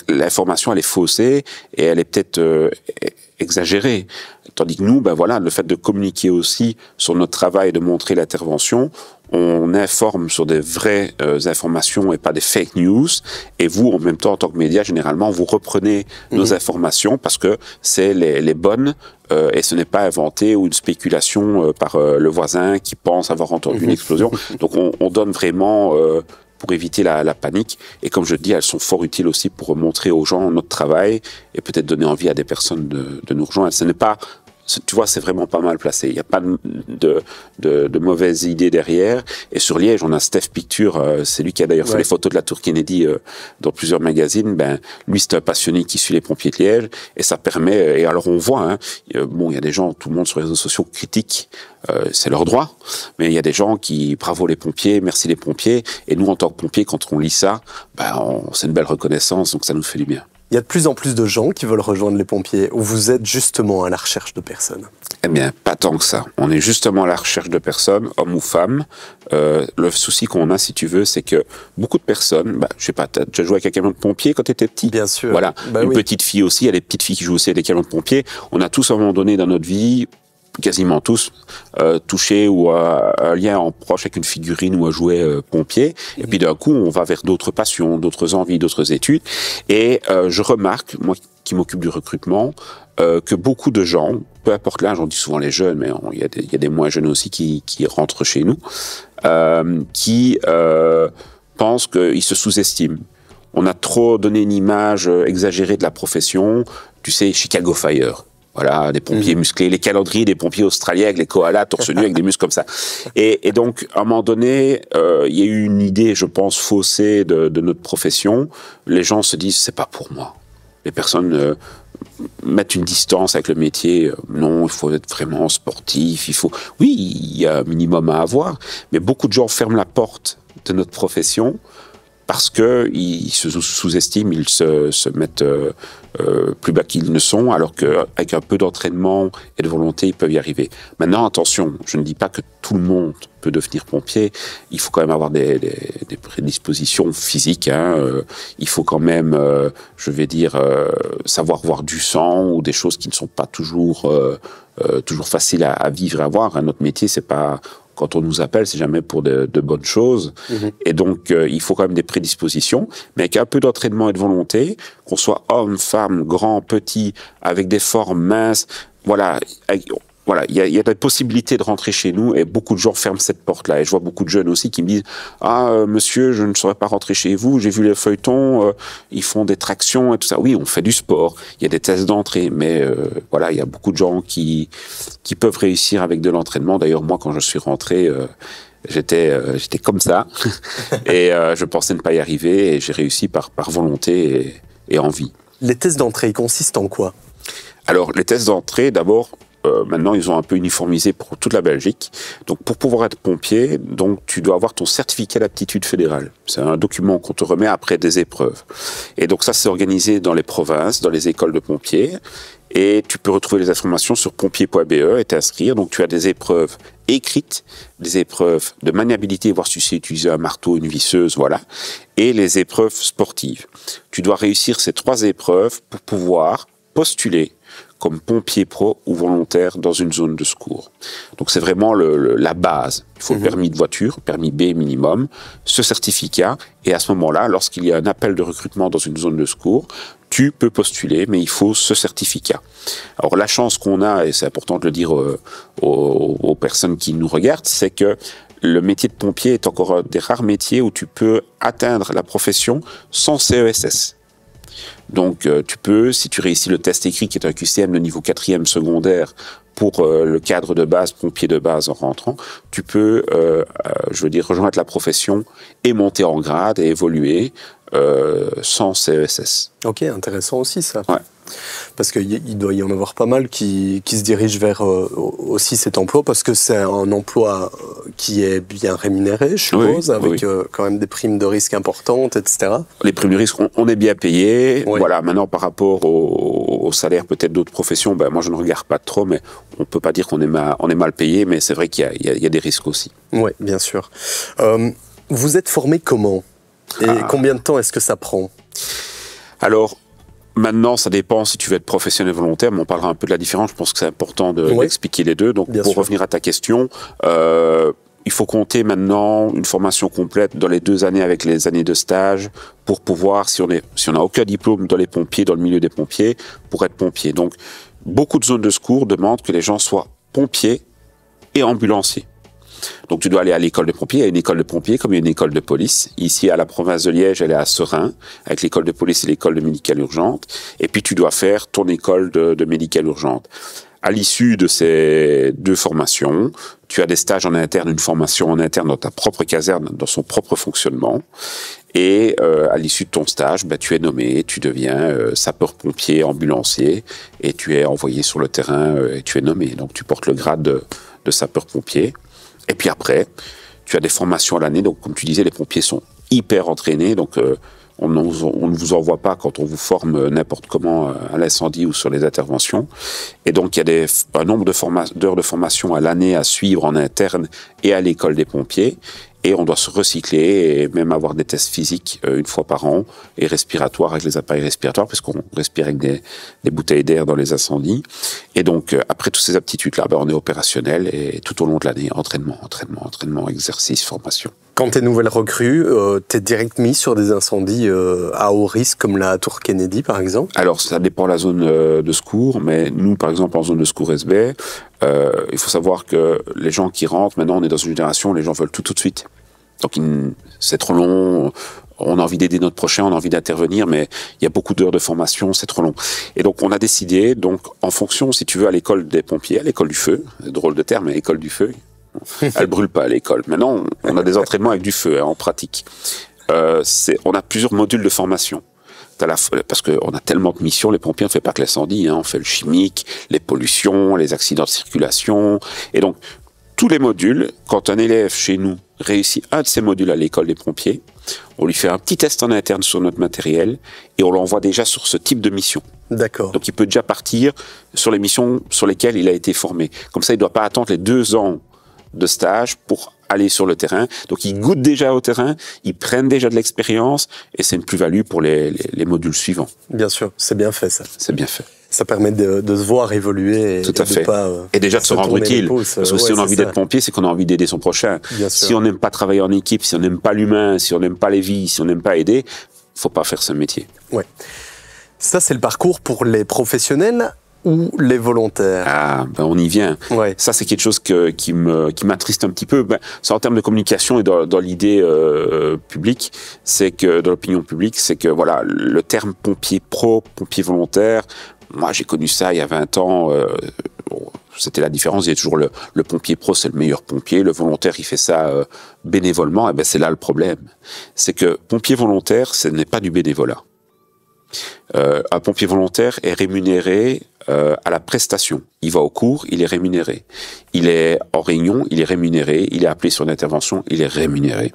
l'information elle est faussée et elle est peut-être exagérée. Tandis que nous, le fait de communiquer aussi sur notre travail et de montrer l'intervention, on informe sur des vraies informations et pas des fake news. Et vous, en même temps, en tant que média, généralement, vous reprenez nos informations parce que c'est les bonnes et ce n'est pas inventé ou une spéculation par le voisin qui pense avoir entendu une explosion. Donc, on donne vraiment... pour éviter la panique. Et comme je dis, elles sont fort utiles aussi pour montrer aux gens notre travail et peut-être donner envie à des personnes de nous rejoindre. Ce n'est pas, tu vois, c'est vraiment pas mal placé. Il n'y a pas de mauvaises idées derrière. Et sur Liège, on a Steph Picture, c'est lui qui a d'ailleurs fait les photos de la tour Kennedy dans plusieurs magazines. Ben, lui, c'est un passionné qui suit les pompiers de Liège. Et ça permet, et alors on voit, bon, il y a des gens, tout le monde sur les réseaux sociaux critique, c'est leur droit, mais il y a des gens qui bravo les pompiers, merci les pompiers, et nous en tant que pompiers, quand on lit ça, ben c'est une belle reconnaissance, donc ça nous fait du bien. Il y a de plus en plus de gens qui veulent rejoindre les pompiers, ou vous êtes justement à la recherche de personnes? Eh bien, pas tant que ça. On est justement à la recherche de personnes, hommes ou femmes. Le souci qu'on a, si tu veux, c'est que beaucoup de personnes, je sais pas, tu as joué avec un camion de pompiers quand tu étais petit? Bien sûr. Voilà. Une petite fille aussi, il y a des petites filles qui jouent aussi avec des camions de pompiers. On a tous à un moment donné dans notre vie, quasiment tous, touché ou un lien en proche avec une figurine ou un jouet pompier. Et puis d'un coup, on va vers d'autres passions, d'autres envies, d'autres études. Et je remarque, moi qui m'occupe du recrutement, que beaucoup de gens, peu importe l'âge, on dit souvent les jeunes, mais il y a des moins jeunes aussi qui rentrent chez nous, qui pensent qu'ils se sous-estiment. On a trop donné une image exagérée de la profession. Tu sais, Chicago Fire. Voilà, des pompiers musclés, les calendriers des pompiers australiens avec les koalas torse nu avec des muscles comme ça. Et donc, à un moment donné, il y a eu une idée, je pense, faussée de notre profession. Les gens se disent, c'est pas pour moi. Les personnes mettent une distance avec le métier. Non, il faut être vraiment sportif. Oui, il y a un minimum à avoir, mais beaucoup de gens ferment la porte de notre profession parce qu'ils se sous-estiment, ils se mettent plus bas qu'ils ne sont, alors qu'avec un peu d'entraînement et de volonté, ils peuvent y arriver. Maintenant, attention, je ne dis pas que tout le monde peut devenir pompier. Il faut quand même avoir des prédispositions physiques. Il faut quand même, je vais dire, savoir voir du sang ou des choses qui ne sont pas toujours faciles à vivre et à voir. Notre métier, c'est pas... Quand on nous appelle, c'est jamais pour de bonnes choses. Et donc, il faut quand même des prédispositions, mais avec un peu d'entraînement et de volonté, qu'on soit homme, femme, grand, petit, avec des formes minces, voilà, il y a des possibilités de rentrer chez nous et beaucoup de gens ferment cette porte-là. Et je vois beaucoup de jeunes aussi qui me disent « Ah, monsieur, je ne saurais pas rentrer chez vous, j'ai vu les feuilletons, ils font des tractions et tout ça. » Oui, on fait du sport, il y a des tests d'entrée, mais voilà, il y a beaucoup de gens qui peuvent réussir avec de l'entraînement. D'ailleurs, moi, quand je suis rentré, j'étais comme ça et je pensais ne pas y arriver et j'ai réussi par volonté et envie. Les tests d'entrée, ils consistent en quoi? Alors, les tests d'entrée, d'abord, maintenant, ils ont un peu uniformisé pour toute la Belgique. Donc, pour pouvoir être pompier, donc, tu dois avoir ton certificat d'aptitude fédérale. C'est un document qu'on te remet après des épreuves. Et donc, ça, c'est organisé dans les provinces, dans les écoles de pompiers. Et tu peux retrouver les informations sur pompier.be et t'inscrire. Donc, tu as des épreuves écrites, des épreuves de maniabilité, voir si tu sais utiliser un marteau, une visseuse, voilà. Et les épreuves sportives. Tu dois réussir ces 3 épreuves pour pouvoir postuler comme pompier pro ou volontaire dans une zone de secours. Donc c'est vraiment la base. Il faut le permis de voiture, permis B minimum, ce certificat, et à ce moment-là, lorsqu'il y a un appel de recrutement dans une zone de secours, tu peux postuler, mais il faut ce certificat. Alors la chance qu'on a, et c'est important de le dire aux personnes qui nous regardent, c'est que le métier de pompier est encore un des rares métiers où tu peux atteindre la profession sans CESS. Donc tu peux, si tu réussis le test écrit qui est un QCM de niveau 4e secondaire pour le cadre de base, pompier de base en rentrant, tu peux, rejoindre la profession et monter en grade et évoluer sans CESS. Ok, intéressant aussi ça. Ouais. Parce qu'il doit y en avoir pas mal qui se dirigent vers aussi cet emploi, parce que c'est un emploi qui est bien rémunéré, je suppose, avec quand même des primes de risque importantes, etc. Les primes de risque, on est bien payé. Oui. Voilà, maintenant par rapport au salaire peut-être d'autres professions, moi je ne regarde pas trop, mais on ne peut pas dire qu'on est mal payé, mais c'est vrai qu'il y a des risques aussi. Oui, bien sûr. Vous êtes formé comment? Et combien de temps est-ce que ça prend? Alors, maintenant, ça dépend si tu veux être professionnel volontaire, mais on parlera un peu de la différence. Je pense que c'est important d'expliquer les deux. Donc, pour revenir à ta question, il faut compter maintenant une formation complète dans les 2 années avec les années de stage pour pouvoir, si on n'a aucun diplôme dans les pompiers, dans le milieu des pompiers, pour être pompier. Donc, beaucoup de zones de secours demandent que les gens soient pompiers et ambulanciers. Donc, tu dois aller à l'école de pompiers. Il y a une école de pompiers comme il y a une école de police. Ici, à la province de Liège, elle est à Serein, avec l'école de police et l'école de médicale urgente. Et puis, tu dois faire ton école de médicale urgente. À l'issue de ces 2 formations, tu as des stages en interne, une formation en interne dans ta propre caserne, dans son propre fonctionnement. Et à l'issue de ton stage, tu es nommé, tu deviens sapeur-pompier, ambulancier, et tu es envoyé sur le terrain et tu es nommé. Donc tu portes le grade de sapeur-pompier. Et puis après, tu as des formations à l'année. Donc comme tu disais, les pompiers sont hyper entraînés. Donc on ne vous envoie pas quand on vous forme n'importe comment à l'incendie ou sur les interventions. Et donc, il y a un nombre d'heures de formation à l'année à suivre en interne et à l'école des pompiers. Et on doit se recycler et même avoir des tests physiques 1 fois par an et respiratoires avec les appareils respiratoires puisqu'on respire avec des bouteilles d'air dans les incendies. Et donc, après toutes ces aptitudes-là, on est opérationnel et tout au long de l'année, entraînement, exercice, formation. Quand tu es nouvelle recrue, tu es direct mis sur des incendies à haut risque comme la tour Kennedy par exemple? Alors ça dépend de la zone de secours, mais nous par exemple en zone de secours SB, il faut savoir que les gens qui rentrent, maintenant on est dans une génération où les gens veulent tout de suite. Donc c'est trop long, on a envie d'aider notre prochain, on a envie d'intervenir, mais il y a beaucoup d'heures de formation, c'est trop long. Et donc on a décidé, donc en fonction, si tu veux, à l'école des pompiers, à l'école du feu, drôle de terme, mais école du feu, elle brûle pas à l'école. Maintenant, on a des entraînements avec du feu en pratique. On a plusieurs modules de formation. Parce qu'on a tellement de missions, les pompiers, on ne fait pas que l'incendie, on fait le chimique, les pollutions, les accidents de circulation. Et donc, tous les modules, quand un élève chez nous réussit un de ces modules à l'école des pompiers, on lui fait un petit test en interne sur notre matériel et on l'envoie déjà sur ce type de mission. D'accord. Donc il peut déjà partir sur les missions sur lesquelles il a été formé. Comme ça, il ne doit pas attendre les 2 ans de stage pour aller sur le terrain. Donc ils goûtent déjà au terrain, ils prennent déjà de l'expérience et c'est une plus-value pour les modules suivants. Bien sûr, c'est bien fait ça. C'est bien fait. Ça permet de se voir évoluer. Tout à fait. Et déjà de se rendre utile. Parce que si on a envie d'être pompier, c'est qu'on a envie d'aider son prochain. Si on n'aime pas travailler en équipe, si on n'aime pas l'humain, si on n'aime pas les vies, si on n'aime pas aider, faut pas faire ce métier. Ouais. Ça, c'est le parcours pour les professionnels ou les volontaires? Ah, on y vient. Ouais. Ça, c'est quelque chose qui m'attriste un petit peu. C'est en termes de communication et dans l'idée publique, c'est que dans l'opinion publique, c'est que voilà, le terme pompier pro, pompier volontaire, moi j'ai connu ça il y a 20 ans. C'était la différence. Il y a toujours le pompier pro, c'est le meilleur pompier. Le volontaire, il fait ça bénévolement. Et c'est là le problème. C'est que pompier volontaire, ce n'est pas du bénévolat. Un pompier volontaire est rémunéré à la prestation. Il va au cours, il est rémunéré. Il est en réunion, il est rémunéré. Il est appelé sur une intervention, il est rémunéré.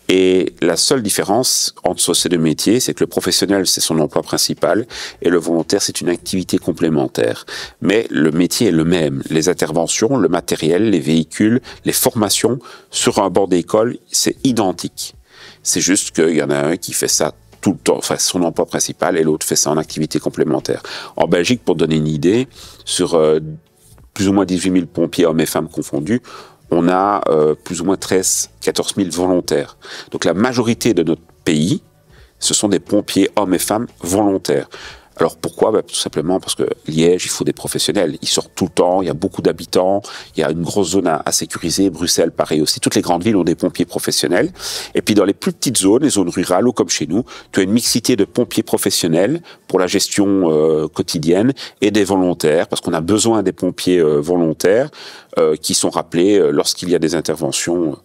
Et la seule différence entre ces 2 métiers, c'est que le professionnel, c'est son emploi principal et le volontaire, c'est une activité complémentaire. Mais le métier est le même. Les interventions, le matériel, les véhicules, les formations sur un banc d'école, c'est identique. C'est juste qu'il y en a un qui fait ça tout le temps, enfin son emploi principal, et l'autre fait ça en activité complémentaire. En Belgique, pour donner une idée, sur plus ou moins 18 000 pompiers, hommes et femmes confondus, on a plus ou moins 14 000 volontaires. Donc la majorité de notre pays, ce sont des pompiers, hommes et femmes volontaires. Alors pourquoi? Tout simplement parce que Liège, il faut des professionnels. Ils sortent tout le temps, il y a beaucoup d'habitants, il y a une grosse zone à sécuriser. Bruxelles, pareil aussi. Toutes les grandes villes ont des pompiers professionnels. Et puis dans les plus petites zones, les zones rurales ou comme chez nous, tu as une mixité de pompiers professionnels pour la gestion quotidienne et des volontaires, parce qu'on a besoin des pompiers volontaires qui sont rappelés lorsqu'il y a des interventions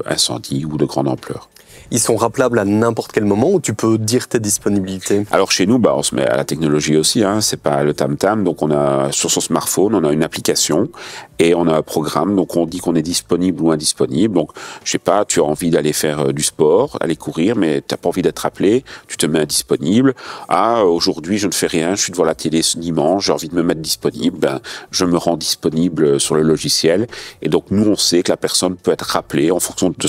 incendie ou de grande ampleur. Ils sont rappelables à n'importe quel moment ou tu peux dire tes disponibilités? Alors chez nous, on se met à la technologie aussi, c'est pas le tam-tam. Donc on a sur son smartphone, on a une application et on a un programme. Donc on dit qu'on est disponible ou indisponible. Donc je sais pas, tu as envie d'aller faire du sport, aller courir, mais t'as pas envie d'être appelé, tu te mets indisponible. Ah, aujourd'hui je ne fais rien, je suis devant la télé ce dimanche, j'ai envie de me mettre disponible. Je me rends disponible sur le logiciel. Et donc nous on sait que la personne peut être rappelée en fonction de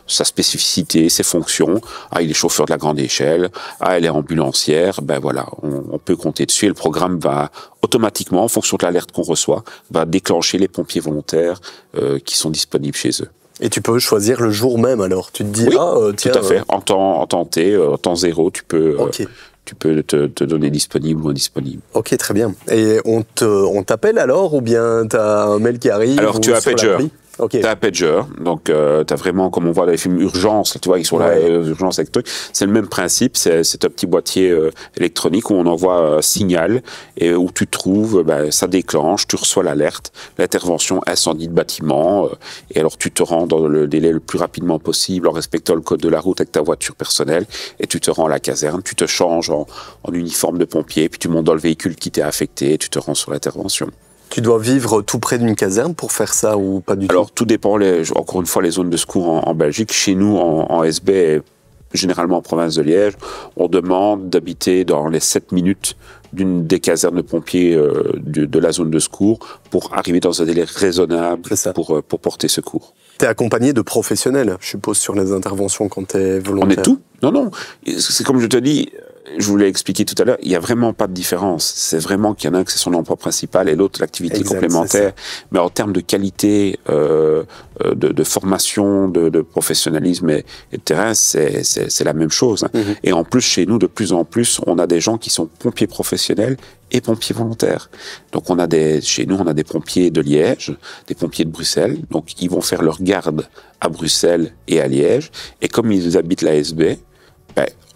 sa spécificité activités, ses fonctions. Ah, il est chauffeur de la grande échelle. Ah, elle est ambulancière. Ben voilà, on peut compter dessus. Et le programme va automatiquement, en fonction de l'alerte qu'on reçoit, va déclencher les pompiers volontaires qui sont disponibles chez eux. Et tu peux choisir le jour même alors. Tu te dis, oui, tiens. Tout à fait. En temps T, en temps zéro, tu peux. Okay. Tu peux te donner disponible ou indisponible. Ok, très bien. Et on t'appelle alors ou bien tu as un mail qui arrive? Alors tu as un pager. Okay. T'as un pager, donc t'as vraiment, comme on voit dans les films Urgence, tu vois, ils sont là, Urgence avec toi. C'est le même principe, c'est un petit boîtier électronique où on envoie un signal et où tu trouves, ça déclenche, tu reçois l'alerte, l'intervention incendie de bâtiment, et alors tu te rends dans le délai le plus rapidement possible en respectant le code de la route avec ta voiture personnelle et tu te rends à la caserne, tu te changes en uniforme de pompier, puis tu montes dans le véhicule qui t'est affecté et tu te rends sur l'intervention. Tu dois vivre tout près d'une caserne pour faire ça ou pas du tout? Alors, tout dépend, encore une fois, les zones de secours en Belgique. Chez nous, en SB, et généralement en province de Liège, on demande d'habiter dans les 7 minutes d'une des casernes de pompiers de la zone de secours pour arriver dans un délai raisonnable pour porter secours. Tu es accompagné de professionnels, je suppose, sur les interventions quand tu es volontaire? On est tout. Non. C'est comme je te dis, je vous l'ai expliqué tout à l'heure, il n'y a vraiment pas de différence. C'est vraiment qu'il y en a un que c'est son emploi principal et l'autre l'activité complémentaire. Mais en termes de qualité, de formation, de professionnalisme et de terrain, c'est la même chose. Hein. Et en plus, chez nous, de plus en plus, on a des gens qui sont pompiers professionnels et pompiers volontaires. Donc chez nous, on a des pompiers de Liège, des pompiers de Bruxelles. Donc ils vont faire leur garde à Bruxelles et à Liège. Et comme ils habitent la SB,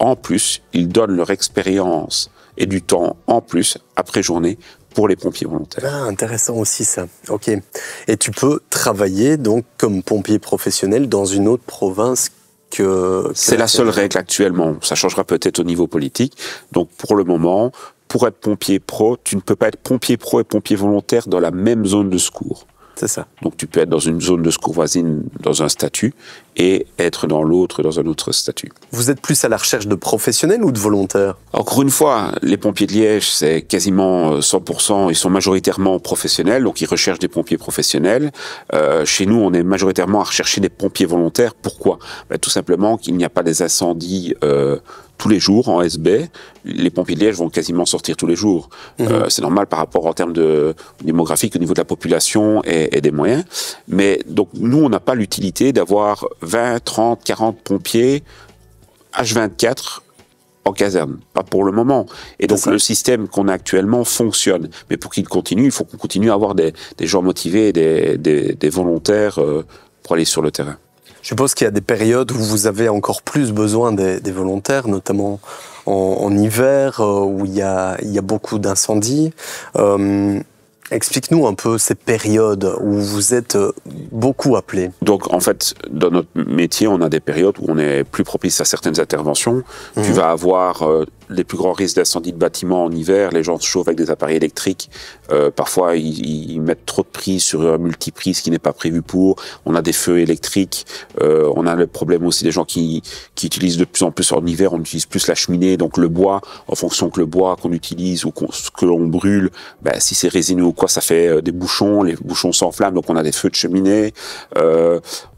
en plus, ils donnent leur expérience et du temps en plus, après journée, pour les pompiers volontaires. Ah, intéressant aussi ça. Ok. Et tu peux travailler donc comme pompier professionnel dans une autre province que c'est la seule règle actuellement. Ça changera peut-être au niveau politique. Donc pour le moment, pour être pompier pro, tu ne peux pas être pompier pro et pompier volontaire dans la même zone de secours. C'est ça. Donc tu peux être dans une zone de secours voisine dans un statut et être dans l'autre dans un autre statut. Vous êtes plus à la recherche de professionnels ou de volontaires? Encore une fois, les pompiers de Liège, c'est quasiment 100%, ils sont majoritairement professionnels, donc ils recherchent des pompiers professionnels. Chez nous, on est majoritairement à rechercher des pompiers volontaires. Pourquoi? Tout simplement qu'il n'y a pas des incendies tous les jours en SB. Les pompiers de Liège vont quasiment sortir tous les jours. C'est normal par rapport en termes de démographique au niveau de la population et des moyens. Mais donc nous, on n'a pas l'utilité d'avoir 20, 30, 40 pompiers H24 en caserne, pas pour le moment. Et donc le système qu'on a actuellement fonctionne. Mais pour qu'il continue, il faut qu'on continue à avoir des gens motivés et des volontaires pour aller sur le terrain. Je suppose qu'il y a des périodes où vous avez encore plus besoin des volontaires, notamment en hiver, où il y a beaucoup d'incendies. Explique-nous un peu ces périodes où vous êtes beaucoup appelés. Donc en fait, dans notre métier, on a des périodes où on est plus propice à certaines interventions. Tu vas avoir les plus grands risques d'incendie de bâtiments en hiver. Les gens se chauffent avec des appareils électriques. Parfois, ils mettent trop de prise sur un multiprise qui n'est pas prévu pour. On a des feux électriques. On a le problème aussi des gens qui utilisent de plus en plus en hiver. On utilise plus la cheminée. Donc le bois, en fonction que le bois qu'on utilise ou ce que l'on brûle, si c'est résineux ou quoi, ça fait des bouchons. Les bouchons s'enflamment. Donc on a des feux de cheminée.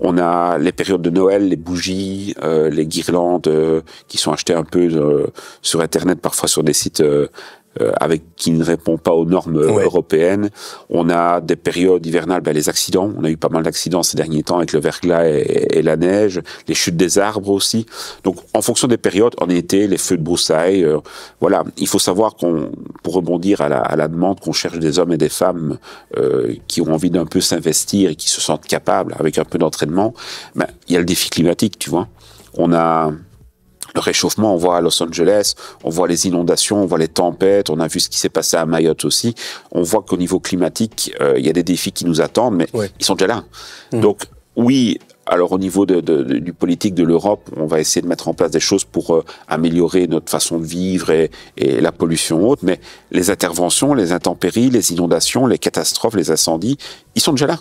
On a les périodes de Noël, les bougies, les guirlandes qui sont achetées un peu sur Internet, parfois sur des sites qui ne répondent pas aux normes européennes. On a des périodes hivernales, les accidents. On a eu pas mal d'accidents ces derniers temps avec le verglas et la neige, les chutes des arbres aussi. Donc, en fonction des périodes, en été, les feux de broussailles, voilà. Il faut savoir pour rebondir à la demande, qu'on cherche des hommes et des femmes qui ont envie d'un peu s'investir et qui se sentent capables, avec un peu d'entraînement. Il y a le défi climatique, tu vois. On a le réchauffement, on voit à Los Angeles, on voit les inondations, on voit les tempêtes, on a vu ce qui s'est passé à Mayotte aussi. On voit qu'au niveau climatique, il y a des défis qui nous attendent, mais ils sont déjà là. Donc oui, alors au niveau du politique de l'Europe, on va essayer de mettre en place des choses pour améliorer notre façon de vivre et la pollution haute, mais les interventions, les intempéries, les inondations, les catastrophes, les incendies, ils sont déjà là.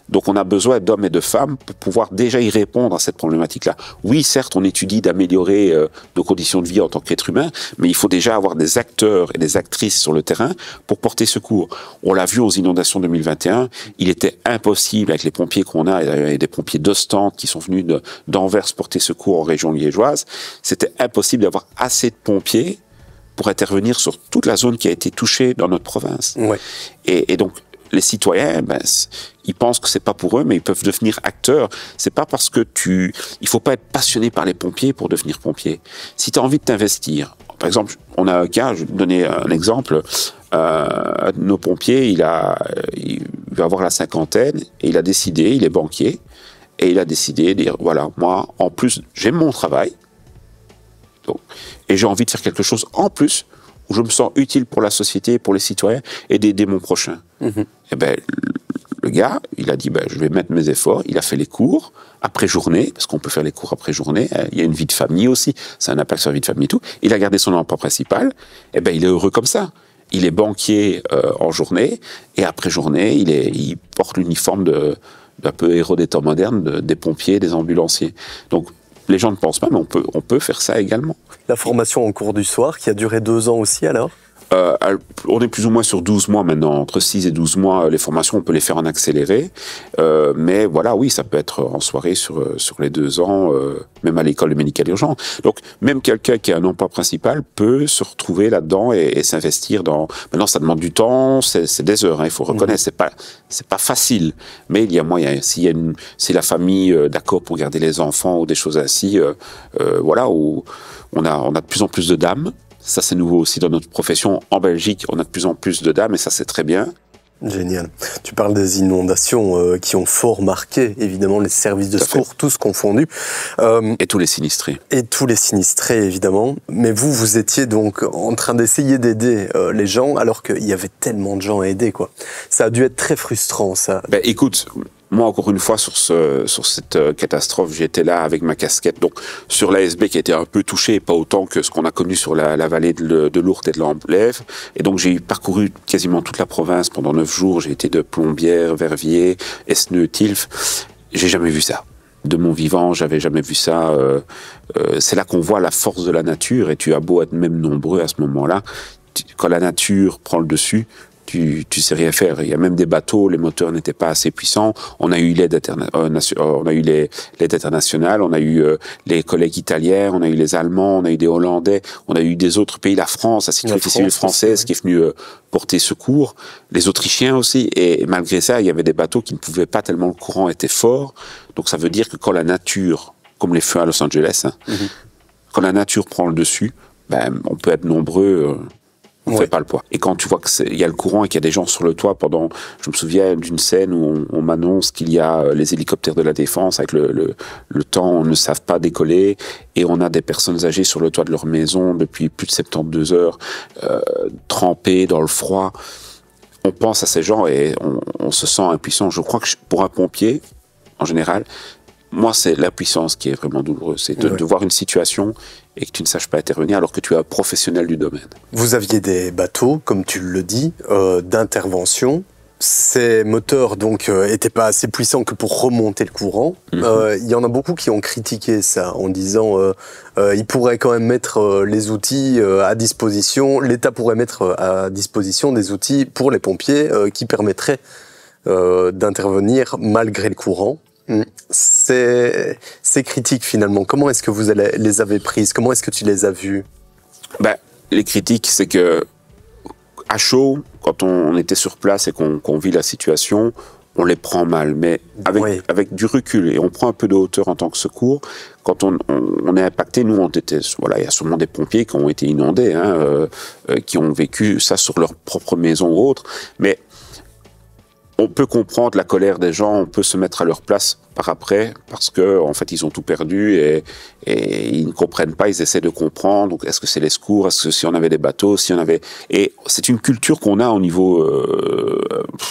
Donc on a besoin d'hommes et de femmes pour pouvoir déjà y répondre à cette problématique-là. Oui, certes, on étudie d'améliorer nos conditions de vie en tant qu'être humain, mais il faut déjà avoir des acteurs et des actrices sur le terrain pour porter secours. On l'a vu aux inondations 2021, il était impossible avec les pompiers qu'on a, et des pompiers d'Ostende qui sont venus d'Anvers porter secours en région liégeoise, c'était impossible d'avoir assez de pompiers pour intervenir sur toute la zone qui a été touchée dans notre province. Ouais. Et donc, les citoyens, ils pensent que c'est pas pour eux, mais ils peuvent devenir acteurs. C'est pas parce que il faut pas être passionné par les pompiers pour devenir pompier. Si tu as envie de t'investir, par exemple, on a un cas, je vais te donner un exemple, un de nos pompiers, il va avoir la cinquantaine, et il a décidé, il est banquier, et il a décidé de dire, voilà, moi, en plus, j'aime mon travail, donc, et j'ai envie de faire quelque chose en plus, où je me sens utile pour la société, pour les citoyens, et d'aider mon prochain. Et le gars, il a dit, je vais mettre mes efforts. Il a fait les cours après journée, parce qu'on peut faire les cours après journée. Il y a une vie de famille aussi, c'est un impact sur la vie de famille et tout. Il a gardé son emploi principal. Il est heureux comme ça. Il est banquier en journée, et après journée, il porte l'uniforme d'un peu héros des temps modernes, des pompiers, des ambulanciers. Donc, les gens ne pensent pas, mais on peut faire ça également. La formation en cours du soir, qui a duré 2 ans aussi, alors on est plus ou moins sur 12 mois maintenant, entre 6 et 12 mois, les formations, on peut les faire en accéléré, mais voilà, oui, ça peut être en soirée sur les 2 ans, même à l'école de médicale urgente. Donc, même quelqu'un qui a un emploi principal peut se retrouver là-dedans et s'investir dans... Maintenant, ça demande du temps, c'est des heures, il faut reconnaître, c'est pas facile, mais il y a moyen. Si la famille d'accord pour garder les enfants ou des choses ainsi, voilà, où on a de plus en plus de dames. Ça, c'est nouveau aussi dans notre profession. En Belgique, on a de plus en plus de dames et ça, c'est très bien. Génial. Tu parles des inondations qui ont fort marqué, évidemment, les services de secours, tous confondus. Et tous les sinistrés. Et tous les sinistrés, évidemment. Mais vous étiez donc en train d'essayer d'aider les gens, alors qu'il y avait tellement de gens à aider, quoi. Ça a dû être très frustrant, ça. Écoute... Moi, encore une fois, sur cette catastrophe, j'étais là avec ma casquette. Donc, sur l'ASB qui a été un peu touché, pas autant que ce qu'on a connu sur la vallée de l'Ourthe et de l'Amblève. Et donc, j'ai parcouru quasiment toute la province pendant 9 jours. J'ai été de Plombières, Verviers, Esneux, Tilf. J'ai jamais vu ça. De mon vivant, j'avais jamais vu ça. C'est là qu'on voit la force de la nature. Et tu as beau être même nombreux à ce moment-là, quand la nature prend le dessus, tu sais rien faire. Il y a même des bateaux, les moteurs n'étaient pas assez puissants. On a eu l'aide internationale, on a eu les collègues italiens, on a eu les Allemands, on a eu des Hollandais, on a eu des autres pays, la France, la sécurité civile française qui est venue porter secours, les Autrichiens aussi. Et malgré ça, il y avait des bateaux qui ne pouvaient pas tellement le courant était fort. Donc ça veut dire que quand la nature, comme les feux à Los Angeles, quand la nature prend le dessus, on peut être nombreux. On ne fait pas le poids. Et quand tu vois qu'il y a le courant et qu'il y a des gens sur le toit je me souviens d'une scène où on m'annonce qu'il y a les hélicoptères de la défense avec le temps, ne savent pas décoller, et on a des personnes âgées sur le toit de leur maison depuis plus de 72 heures, trempées dans le froid. On pense à ces gens et on se sent impuissant. Je crois que pour un pompier, en général, moi, c'est l'impuissance qui est vraiment douloureuse. C'est de voir une situation et que tu ne saches pas intervenir alors que tu es un professionnel du domaine. Vous aviez des bateaux, comme tu le dis, d'intervention. Ces moteurs donc étaient pas assez puissants que pour remonter le courant. Il y en a beaucoup qui ont critiqué ça en disant il pourrait quand même mettre les outils à disposition. L'État pourrait mettre à disposition des outils pour les pompiers qui permettraient d'intervenir malgré le courant. Ces critiques, finalement, comment est-ce que vous les avez prises? Comment est-ce que tu les as vues? Les critiques, c'est que à chaud, quand on était sur place et qu'on vit la situation, on les prend mal. Mais avec du recul, et on prend un peu de hauteur en tant que secours, quand on est impacté, nous, il y a sûrement des pompiers qui ont été inondés, qui ont vécu ça sur leur propre maison ou autre, mais on peut comprendre la colère des gens, on peut se mettre à leur place par après, parce que en fait ils ont tout perdu et ils ne comprennent pas, ils essaient de comprendre. Donc est-ce que c'est les secours, est-ce que si on avait des bateaux, si on avait... Et c'est une culture qu'on a au niveau,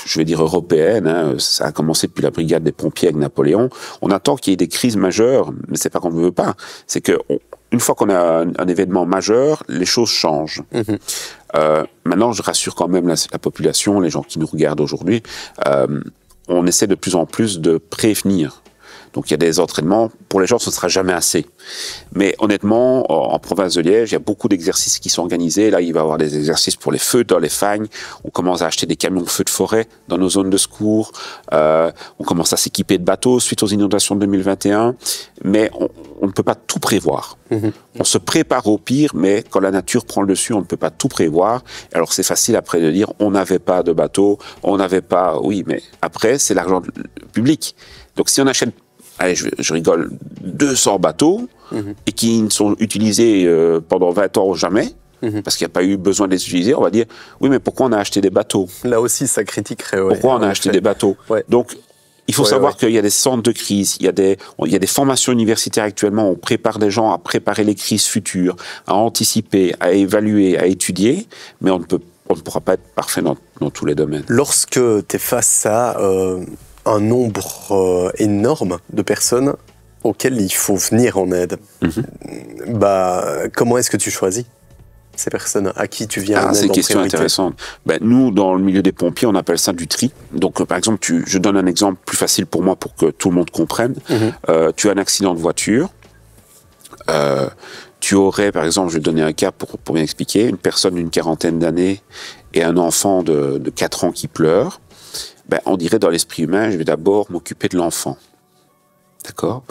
je vais dire européenne. Ça a commencé depuis la brigade des pompiers avec Napoléon. On attend qu'il y ait des crises majeures, mais c'est pas qu'on ne veut pas. C'est que une fois qu'on a un événement majeur, les choses changent. Maintenant, je rassure quand même la population, les gens qui nous regardent aujourd'hui. on essaie de plus en plus de prévenir. Donc il y a des entraînements, pour les gens ce ne sera jamais assez. Mais honnêtement, en province de Liège, il y a beaucoup d'exercices qui sont organisés. Là, il va y avoir des exercices pour les feux dans les fagnes. On commence à acheter des camions de feux de forêt dans nos zones de secours. On commence à s'équiper de bateaux suite aux inondations de 2021. Mais on ne peut pas tout prévoir. On se prépare au pire, mais quand la nature prend le dessus, on ne peut pas tout prévoir. Alors c'est facile après de dire, on n'avait pas de bateau, on n'avait pas... Oui, mais après, c'est l'argent public. Donc si on achète, allez, je rigole, 200 bateaux, et qui ne sont utilisés pendant 20 ans jamais, parce qu'il n'y a pas eu besoin de les utiliser, on va dire, oui, mais pourquoi on a acheté des bateaux? Là aussi, ça critiquerait. Ouais, pourquoi on a acheté des bateaux? Donc, il faut savoir qu'il y a des centres de crise, il y a des formations universitaires actuellement, on prépare des gens à préparer les crises futures, à anticiper, à évaluer, à étudier, mais on ne pourra pas être parfait dans tous les domaines. Lorsque tu es face à un nombre énorme de personnes auxquelles il faut venir en aide, comment est-ce que tu choisis ces personnes à qui tu viens en aide? C'est une question intéressante. Nous, dans le milieu des pompiers, on appelle ça du tri. Donc, par exemple, je donne un exemple plus facile pour moi pour que tout le monde comprenne. Tu as un accident de voiture. Tu aurais, par exemple, je vais donner un cas pour bien expliquer, une personne d'une quarantaine d'années et un enfant de 4 ans qui pleure. On dirait dans l'esprit humain, je vais d'abord m'occuper de l'enfant. D'accord?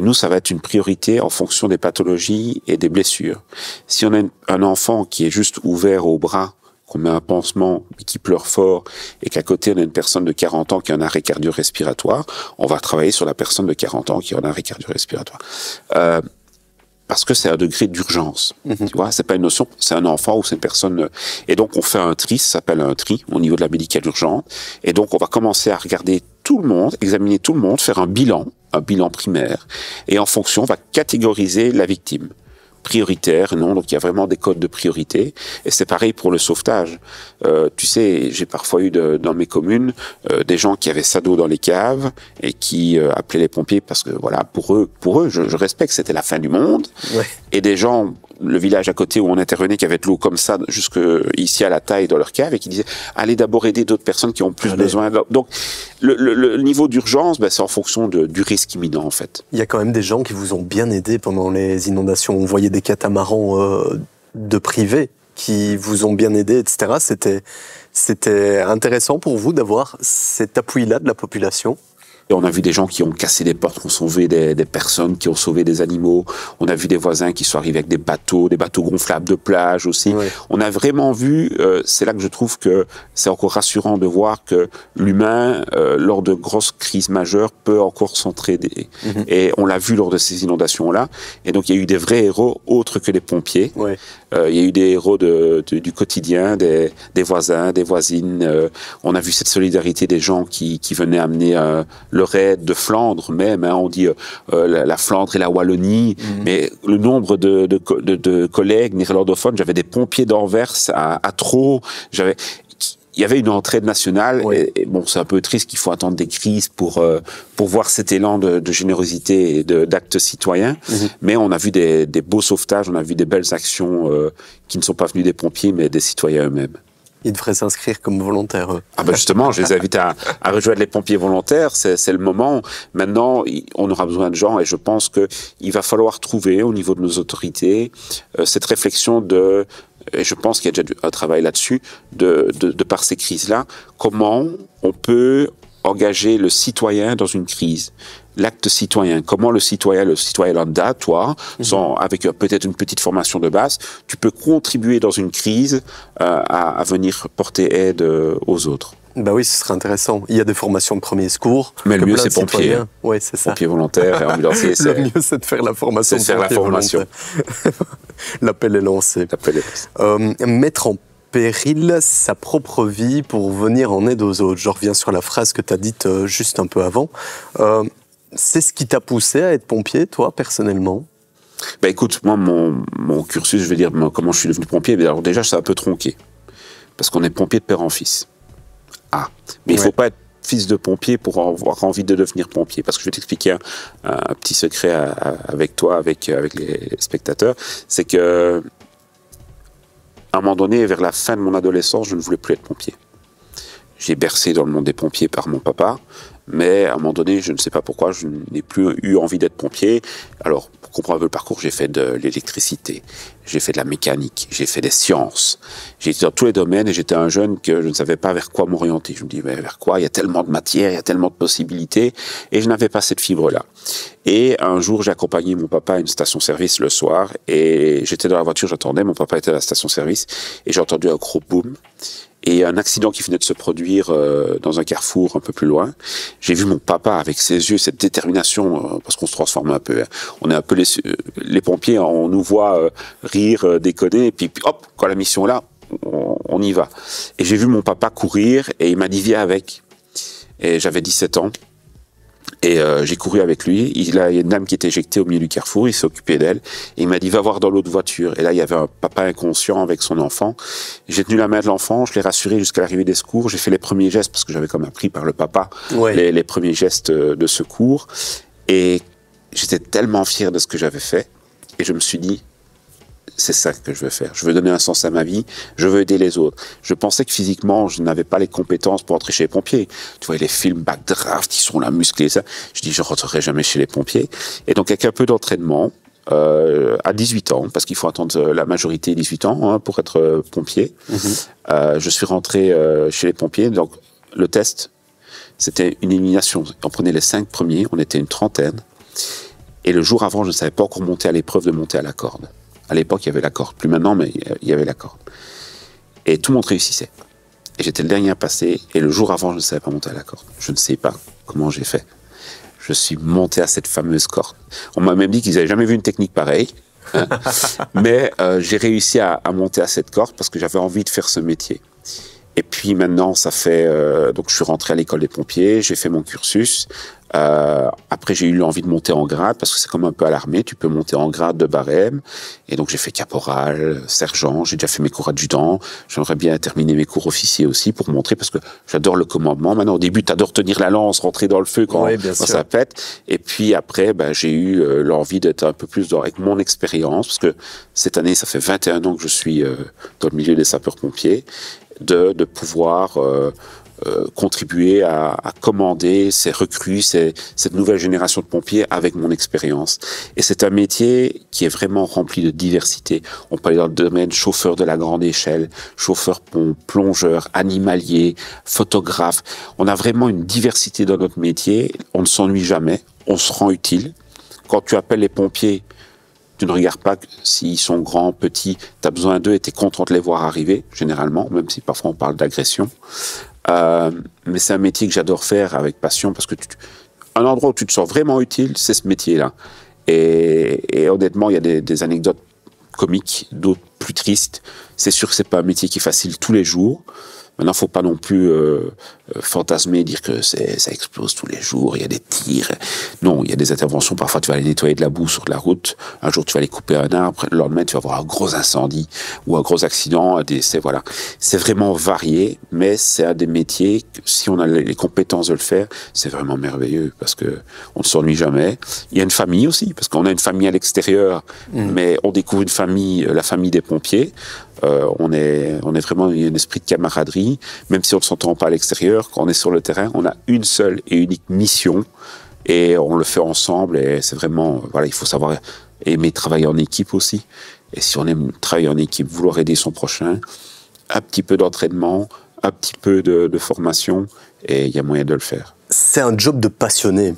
Nous, ça va être une priorité en fonction des pathologies et des blessures. Si on a un enfant qui est juste ouvert au bras, qu'on met un pansement et qui pleure fort, et qu'à côté on a une personne de 40 ans qui a un arrêt cardio-respiratoire, on va travailler sur la personne de 40 ans qui a un arrêt cardio-respiratoire. Parce que c'est un degré d'urgence. Tu vois, c'est pas une notion, c'est un enfant ou c'est une personne. Et donc, on fait un tri, ça s'appelle un tri, au niveau de la médicale urgente. Et donc, on va commencer à regarder tout le monde, examiner tout le monde, faire un bilan primaire. Et en fonction, on va catégoriser la victime. Prioritaire, non, donc il y a vraiment des codes de priorité. Et c'est pareil pour le sauvetage. Tu sais, j'ai parfois eu dans mes communes des gens qui avaient ça d'eau dans les caves et qui appelaient les pompiers parce que voilà, pour eux, je respecte, c'était la fin du monde. Et des gens, le village à côté où on intervenait, qui avait de l'eau comme ça jusque ici à la taille dans leur cave et qui disaient allez d'abord aider d'autres personnes qui ont plus besoin. Donc le niveau d'urgence, c'est en fonction du risque imminent en fait. Il y a quand même des gens qui vous ont bien aidé pendant les inondations. On voyait des catamarans de privés qui vous ont bien aidé, etc. C'était intéressant pour vous d'avoir cet appui-là de la population. Et on a vu des gens qui ont cassé des portes, qui ont sauvé des personnes, qui ont sauvé des animaux. On a vu des voisins qui sont arrivés avec des bateaux gonflables de plage aussi. On a vraiment vu, c'est là que je trouve que c'est encore rassurant de voir que l'humain, lors de grosses crises majeures, peut encore s'entraider. Et on l'a vu lors de ces inondations-là. Et donc il y a eu des vrais héros autres que les pompiers. Il y a eu des héros du quotidien, des voisins, des voisines. On a vu cette solidarité des gens qui venaient amener leur aide de Flandre même, on dit la Flandre et la Wallonie, mais le nombre de collègues néerlandophones, j'avais des pompiers d'Anvers à Troo, il y avait une entraide nationale, et bon, c'est un peu triste qu'il faut attendre des crises pour voir cet élan de générosité et d'actes citoyens, mais on a vu des beaux sauvetages, on a vu des belles actions qui ne sont pas venues des pompiers, mais des citoyens eux-mêmes. Ils devraient s'inscrire comme volontaires. Justement, je les invite à rejoindre les pompiers volontaires. C'est le moment. Maintenant, on aura besoin de gens et je pense qu'il va falloir trouver au niveau de nos autorités cette réflexion et je pense qu'il y a déjà un travail là-dessus, de par ces crises-là, comment on peut engager le citoyen dans une crise. L'acte citoyen, comment le citoyen lambda, toi, avec peut-être une petite formation de base, tu peux contribuer dans une crise à venir porter aide aux autres. Oui, ce serait intéressant. Il y a des formations de premier secours. Mais le mieux, c'est pompier. Oui, c'est ça. Pompier volontaire et ambulancier. Le mieux, c'est de faire la formation. C'est faire la formation. L'appel est lancé. Mettre en péril sa propre vie pour venir en aide aux autres. Je reviens sur la phrase que tu as dite juste un peu avant. C'est ce qui t'a poussé à être pompier, toi, personnellement? Écoute, moi, mon cursus, je vais dire comment je suis devenu pompier. Alors déjà, c'est un peu tronqué. Parce qu'on est pompier de père en fils. Mais il ne faut pas être fils de pompier pour avoir envie de devenir pompier. Parce que je vais t'expliquer un petit secret avec toi, avec les spectateurs. C'est que à un moment donné, vers la fin de mon adolescence, je ne voulais plus être pompier. J'ai bercé dans le monde des pompiers par mon papa, mais à un moment donné, je ne sais pas pourquoi, je n'ai plus eu envie d'être pompier. Alors, pour comprendre un peu le parcours, j'ai fait de l'électricité, j'ai fait de la mécanique, j'ai fait des sciences. J'ai été dans tous les domaines et j'étais un jeune que je ne savais pas vers quoi m'orienter. Je me dis, mais vers quoi? Il y a tellement de matière, il y a tellement de possibilités, et je n'avais pas cette fibre-là. Et un jour, j'ai accompagné mon papa à une station-service le soir, et j'étais dans la voiture, j'attendais, mon papa était à la station-service, et j'ai entendu un gros boom. Et un accident qui venait de se produire dans un carrefour un peu plus loin. J'ai vu mon papa avec ses yeux, cette détermination, parce qu'on se transforme un peu. Hein. On est un peu les pompiers, on nous voit rire, déconner, et puis hop, quand la mission est là, on y va. Et j'ai vu mon papa courir, et il m'a dit viens avec. Et j'avais 17 ans. Et j'ai couru avec lui. Il y a une dame qui était éjectée au milieu du carrefour. Il s'est occupé d'elle. Et il m'a dit, va voir dans l'autre voiture. Et là, il y avait un papa inconscient avec son enfant. J'ai tenu la main de l'enfant. Je l'ai rassuré jusqu'à l'arrivée des secours. J'ai fait les premiers gestes parce que j'avais comme appris par le papa les premiers gestes de secours. Et j'étais tellement fier de ce que j'avais fait. Et je me suis dit, c'est ça que je veux faire. Je veux donner un sens à ma vie. Je veux aider les autres. Je pensais que physiquement, je n'avais pas les compétences pour entrer chez les pompiers. Tu vois, les films Backdraft, ils sont là musclés, ça. Je dis, je rentrerai jamais chez les pompiers. Et donc, avec un peu d'entraînement, à 18 ans, parce qu'il faut attendre la majorité 18 ans hein, pour être pompier, je suis rentré chez les pompiers. Donc, le test, c'était une élimination. On prenait les 5 premiers, on était une trentaine. Et le jour avant, je ne savais pas encore monter à l'épreuve de monter à la corde. À l'époque, il y avait la corde. Plus maintenant, mais il y avait la corde. Et tout le monde réussissait. Et j'étais le dernier à passer. Et le jour avant, je ne savais pas monter à la corde. Je ne sais pas comment j'ai fait. Je suis monté à cette fameuse corde. On m'a même dit qu'ils n'avaient jamais vu une technique pareille. Hein. Mais j'ai réussi à monter à cette corde parce que j'avais envie de faire ce métier. Et puis maintenant, ça fait... donc je suis rentré à l'école des pompiers, j'ai fait mon cursus. Après, j'ai eu envie de monter en grade, parce que c'est comme un peu à l'armée, tu peux monter en grade de barème. Et donc j'ai fait caporal, sergent, j'ai déjà fait mes cours adjudant. J'aimerais bien terminer mes cours officiers aussi pour montrer, parce que j'adore le commandement. Maintenant, au début, t'adores tenir la lance, rentrer dans le feu quand ça pète. Et puis après, j'ai eu l'envie d'être un peu plus avec mon expérience, parce que cette année, ça fait 21 ans que je suis dans le milieu des sapeurs-pompiers. De pouvoir contribuer à commander ces recrues, cette nouvelle génération de pompiers avec mon expérience. Et c'est un métier qui est vraiment rempli de diversité. On peut aller dans le domaine chauffeur de la grande échelle, chauffeur pont, plongeur, animalier, photographe. On a vraiment une diversité dans notre métier. On ne s'ennuie jamais. On se rend utile. Quand tu appelles les pompiers, tu ne regardes pas s'ils sont grands, petits, tu as besoin d'eux et tu es content de les voir arriver, généralement, même si parfois on parle d'agression. Mais c'est un métier que j'adore faire avec passion parce que un endroit où tu te sens vraiment utile, c'est ce métier-là. Et honnêtement, il y a des anecdotes comiques, d'autres plus tristes. C'est sûr que c'est pas un métier qui est facile tous les jours. Maintenant, faut pas non plus fantasmer, dire que ça explose tous les jours, il y a des tirs. Non, il y a des interventions. Parfois, tu vas aller nettoyer de la boue sur la route. Un jour, tu vas aller couper un arbre. Le lendemain, tu vas avoir un gros incendie ou un gros accident. Voilà. C'est vraiment varié, mais c'est un des métiers que, si on a les compétences de le faire, c'est vraiment merveilleux parce que on ne s'ennuie jamais. Il y a une famille aussi, parce qu'on a une famille à l'extérieur, mais on découvre une famille, la famille des pompiers. On est vraiment, il y a un esprit de camaraderie, même si on ne s'entend pas à l'extérieur. Quand on est sur le terrain, on a une seule et unique mission et on le fait ensemble. Et c'est vraiment, voilà, il faut savoir aimer travailler en équipe aussi. Et si on aime travailler en équipe, vouloir aider son prochain, un petit peu d'entraînement, un petit peu de formation, et il y a moyen de le faire. C'est un job de passionné.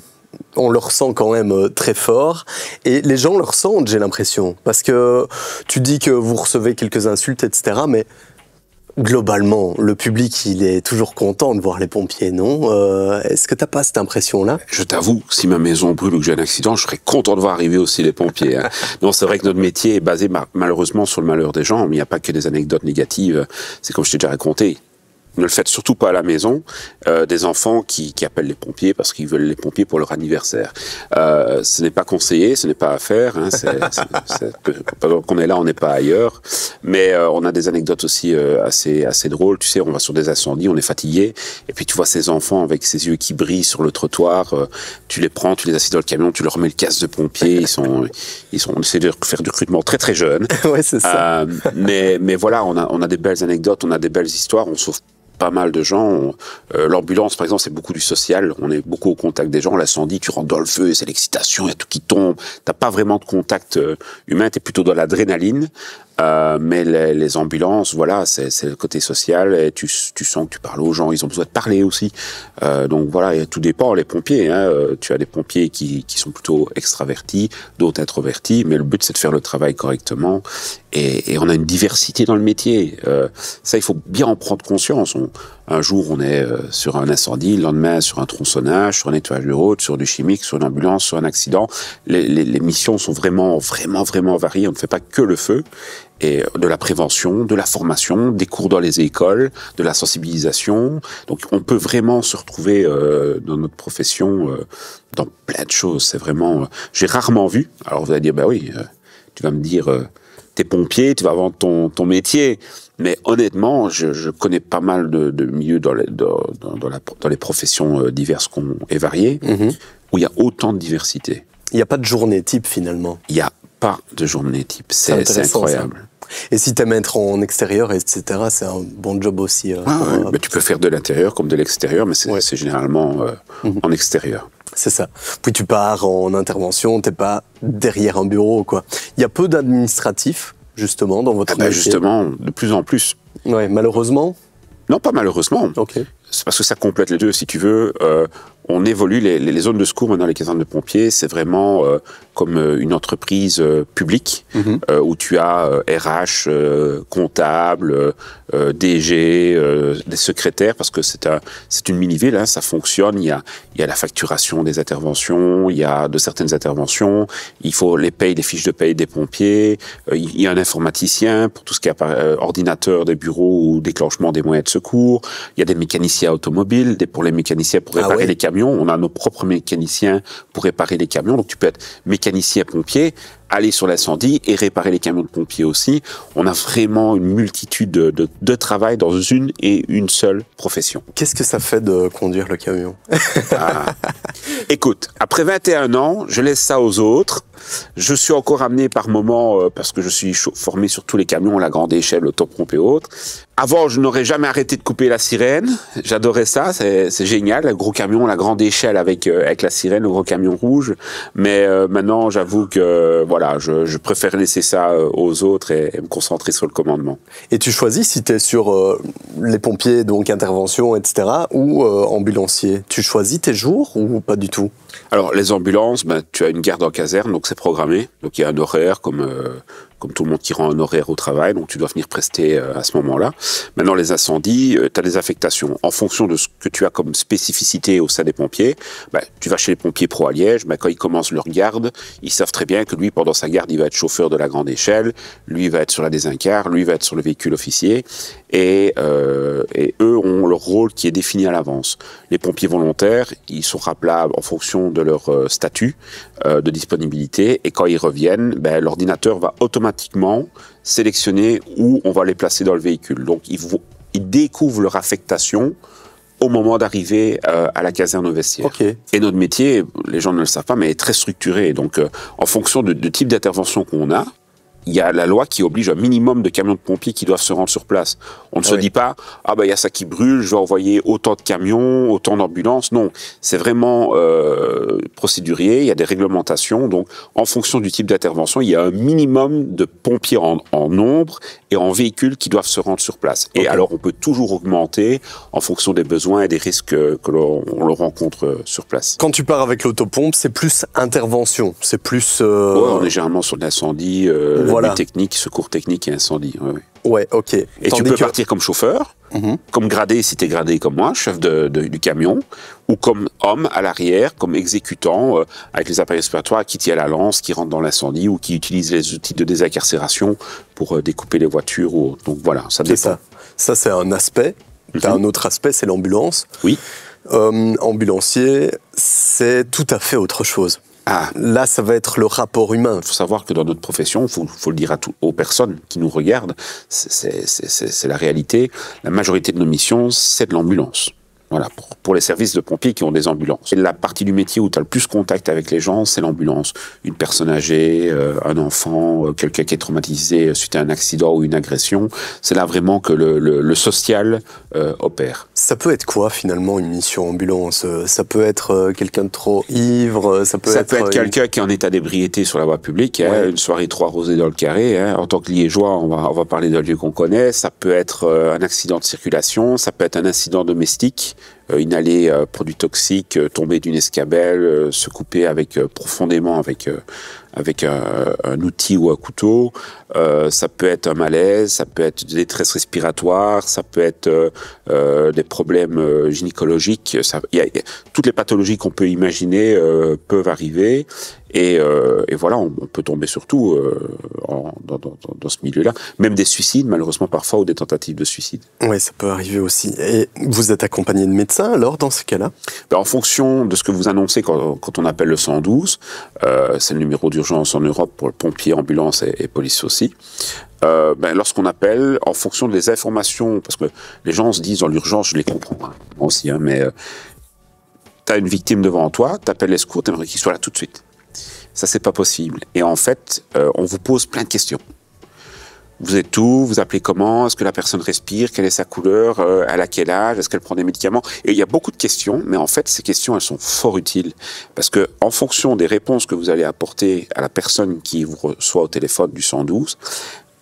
On le ressent quand même très fort. Et les gens le ressentent, j'ai l'impression. Parce que tu dis que vous recevez quelques insultes, etc. Mais globalement, le public, il est toujours content de voir les pompiers, non? Est-ce que tu n'as pas cette impression-là? Je t'avoue, si ma maison brûle ou que j'ai un accident, je serais content de voir arriver aussi les pompiers. Hein. Non, c'est vrai que notre métier est basé malheureusement sur le malheur des gens. Mais il n'y a pas que des anecdotes négatives. C'est comme je t'ai déjà raconté. Ne le faites surtout pas à la maison. Des enfants qui appellent les pompiers parce qu'ils veulent les pompiers pour leur anniversaire. Ce n'est pas conseillé, ce n'est pas à faire. Hein, pendant qu'on est là, on n'est pas ailleurs. Mais on a des anecdotes aussi assez drôles. Tu sais, on va sur des incendies, on est fatigué, et puis tu vois ces enfants avec ces yeux qui brillent sur le trottoir. Tu les prends, tu les assieds dans le camion, tu leur remets le casque de pompier. On essaie de faire du recrutement très très jeune. Ouais, c'est ça. Mais voilà, on a des belles anecdotes, on a des belles histoires. On sauve pas mal de gens. L'ambulance, par exemple, c'est beaucoup du social. On est beaucoup au contact des gens. L'incendie, tu rentres dans le feu, c'est l'excitation, il y a tout qui tombe. T'as pas vraiment de contact humain, t'es plutôt dans l'adrénaline. Mais les ambulances, voilà, c'est le côté social. Et tu sens que tu parles aux gens. Ils ont besoin de parler aussi. Donc voilà, et tout dépend. Les pompiers, tu as des pompiers qui sont plutôt extravertis, d'autres introvertis. Mais le but, c'est de faire le travail correctement. Et on a une diversité dans le métier. Ça, il faut bien en prendre conscience. Un jour, on est sur un incendie, le lendemain, sur un tronçonnage, sur un nettoyage de route, sur du chimique, sur une ambulance, sur un accident. Les missions sont vraiment variées. On ne fait pas que le feu. Et de la prévention, de la formation, des cours dans les écoles, de la sensibilisation. Donc, on peut vraiment se retrouver dans notre profession dans plein de choses. C'est vraiment... j'ai rarement vu... Alors, vous allez dire, bah oui, tu vas me dire... t'es pompier, tu vas vendre ton métier. Mais honnêtement, je connais pas mal de milieux dans les professions diverses et variées, où il y a autant de diversité. Il n'y a pas de journée type, finalement. Il n'y a pas de journée type. C'est incroyable. Ça. Et si tu aimes être en extérieur, etc., c'est un bon job aussi. Mais tu peux faire de l'intérieur comme de l'extérieur, mais c'est généralement en extérieur. C'est ça. Puis tu pars en intervention, t'es pas derrière un bureau, quoi. Il y a peu d'administratifs, justement, dans votre métier. Justement, de plus en plus. Ouais, malheureusement. Non, pas malheureusement. Ok. C'est parce que ça complète les deux, si tu veux. On évolue, les zones de secours, maintenant, les casernes de pompiers, c'est vraiment comme une entreprise publique, où tu as RH, comptable, DG, des secrétaires, parce que c'est une mini-ville, hein, ça fonctionne, il y a la facturation des interventions, il y a de certaines interventions, il faut les fiches de paye des pompiers, il y a un informaticien pour tout ce qui est ordinateur des bureaux ou déclenchement des moyens de secours, il y a des mécaniciens automobiles, pour les mécaniciens pour réparer les camions. On a nos propres mécaniciens pour réparer les camions. Donc, tu peux être mécanicien pompier, aller sur l'incendie et réparer les camions de pompiers aussi. On a vraiment une multitude de travail dans une seule profession. Qu'est-ce que ça fait de conduire le camion? Écoute, après 21 ans, je laisse ça aux autres. Je suis encore amené par moments, parce que je suis formé sur tous les camions, la grande échelle, le top pompe et autres. Avant, je n'aurais jamais arrêté de couper la sirène. J'adorais ça, c'est génial. Le gros camion, la grande échelle avec la sirène, le gros camion rouge. Mais maintenant, j'avoue que voilà, je préfère laisser ça aux autres et me concentrer sur le commandement. Et tu choisis si tu es sur les pompiers, donc intervention, etc., ou ambulancier. Tu choisis tes jours ou pas du tout? Alors, les ambulances, tu as une garde en caserne, donc c'est programmé. Donc, il y a un horaire, comme tout le monde qui rend un horaire au travail, donc tu dois venir prester à ce moment-là. Maintenant, les incendies, tu as des affectations. En fonction de ce que tu as comme spécificité au sein des pompiers, tu vas chez les pompiers pro à Liège, quand ils commencent leur garde, ils savent très bien que lui, pendant sa garde, il va être chauffeur de la grande échelle, lui il va être sur la désincar, lui il va être sur le véhicule officier, et eux ont leur rôle qui est défini à l'avance. Les pompiers volontaires, ils sont rappelables en fonction de leur statut de disponibilité, et quand ils reviennent, l'ordinateur va automatiquement sélectionner où on va les placer dans le véhicule. Donc ils découvrent leur affectation au moment d'arriver à la caserne au vestiaire. Okay. Et notre métier, les gens ne le savent pas, mais est très structuré. Donc en fonction de type d'intervention qu'on a, il y a la loi qui oblige un minimum de camions de pompiers qui doivent se rendre sur place. On ne se dit pas, il y a ça qui brûle, je vais envoyer autant de camions, autant d'ambulances. Non, c'est vraiment procédurier, il y a des réglementations. Donc, en fonction du type d'intervention, il y a un minimum de pompiers en nombre et en véhicules qui doivent se rendre sur place. Et alors, on peut toujours augmenter en fonction des besoins et des risques que l'on rencontre sur place. Quand tu pars avec l'autopompe, c'est plus intervention, c'est plus... on est généralement sur l'incendie, technique, secours technique et incendie. Ouais, ok. Et tu peux partir comme chauffeur, comme gradé si tu es gradé comme moi, chef du camion, ou comme homme à l'arrière, comme exécutant, avec les appareils respiratoires, qui tient la lance, qui rentre dans l'incendie, ou qui utilise les outils de désincarcération pour découper les voitures. Donc voilà, ça dépend. Ça c'est un aspect. T'as un autre aspect, c'est l'ambulance. Oui. Ambulancier, c'est tout à fait autre chose. Là, ça va être le rapport humain. Il faut savoir que dans notre profession, il faut le dire aux personnes qui nous regardent, c'est la réalité. La majorité de nos missions, c'est de l'ambulance. Voilà, pour les services de pompiers qui ont des ambulances. Et la partie du métier où tu as le plus contact avec les gens, c'est l'ambulance. Une personne âgée, un enfant, quelqu'un qui est traumatisé suite à un accident ou une agression, c'est là vraiment que le social opère. Ça peut être quoi finalement une mission ambulance? Ça peut être quelqu'un de trop ivre, ça peut être quelqu'un qui est en état d'ébriété sur la voie publique, ouais. Hein, une soirée trop arrosée dans le carré. Hein. En tant que liégeois, on va parler d'un lieu qu'on connaît. Ça peut être un accident de circulation, ça peut être un incident domestique. Inhaler produits toxiques, tomber d'une escabelle, se couper profondément avec un outil ou un couteau. Ça peut être un malaise, ça peut être des détresse respiratoire, ça peut être des problèmes gynécologiques. Toutes les pathologies qu'on peut imaginer peuvent arriver. Et voilà, on peut tomber surtout dans ce milieu-là. Même des suicides, malheureusement, parfois, ou des tentatives de suicide. Oui, ça peut arriver aussi. Et vous êtes accompagné de médecins, alors, dans ce cas-là? En fonction de ce que vous annoncez quand on appelle le 112, c'est le numéro d'urgence en Europe pour le pompier, ambulance et police aussi. Lorsqu'on appelle, en fonction des informations, parce que les gens se disent dans l'urgence, je les comprends, moi aussi, hein, mais tu as une victime devant toi, tu appelles les secours, tu aimerais qu'il soit là tout de suite. Ça, c'est pas possible. Et en fait, on vous pose plein de questions. Vous êtes où? Vous appelez comment? Est-ce que la personne respire? Quelle est sa couleur? Elle a quel âge? Est-ce qu'elle prend des médicaments? Et il y a beaucoup de questions, mais en fait, ces questions, elles sont fort utiles. Parce que, en fonction des réponses que vous allez apporter à la personne qui vous reçoit au téléphone du 112,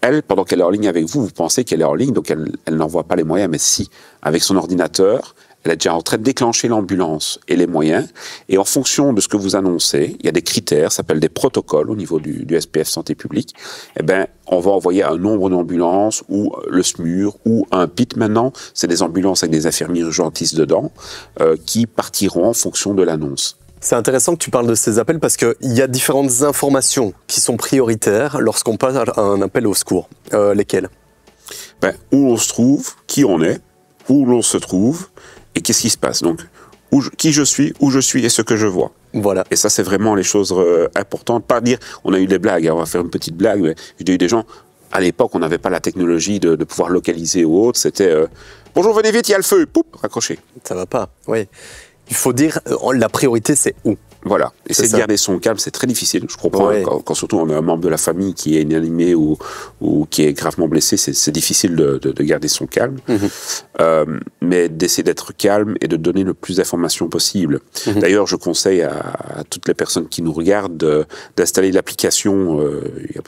elle, pendant qu'elle est en ligne avec vous, vous pensez qu'elle est en ligne, donc elle n'envoie pas les moyens, mais si, avec son ordinateur, elle est déjà en train de déclencher l'ambulance et les moyens. Et en fonction de ce que vous annoncez, il y a des critères, ça s'appelle des protocoles au niveau du SPF Santé publique. Eh ben, on va envoyer un nombre d'ambulances ou le SMUR ou un PIT maintenant. C'est des ambulances avec des infirmiers urgentistes dedans qui partiront en fonction de l'annonce. C'est intéressant que tu parles de ces appels parce qu'il y a différentes informations qui sont prioritaires lorsqu'on passe à un appel au secours. Lesquelles? Où on se trouve, qui on est, où l'on se trouve, et qu'est-ce qui se passe? Donc, qui je suis, où je suis et ce que je vois. Voilà. Et ça, c'est vraiment les choses importantes. Pas dire, on a eu des blagues, hein, on va faire une petite blague, mais j'ai eu des gens, à l'époque, on n'avait pas la technologie de pouvoir localiser ou autre, c'était bonjour, venez vite, il y a le feu, poup, raccroché. Ça va pas, oui. Il faut dire, la priorité, c'est où? Voilà, essayer de garder son calme, c'est très difficile. Je comprends, ouais. Quand surtout on a un membre de la famille qui est inanimé ou qui est gravement blessé, c'est difficile de garder son calme. Mais d'essayer d'être calme et de donner le plus d'informations possible. D'ailleurs, je conseille à toutes les personnes qui nous regardent d'installer l'application,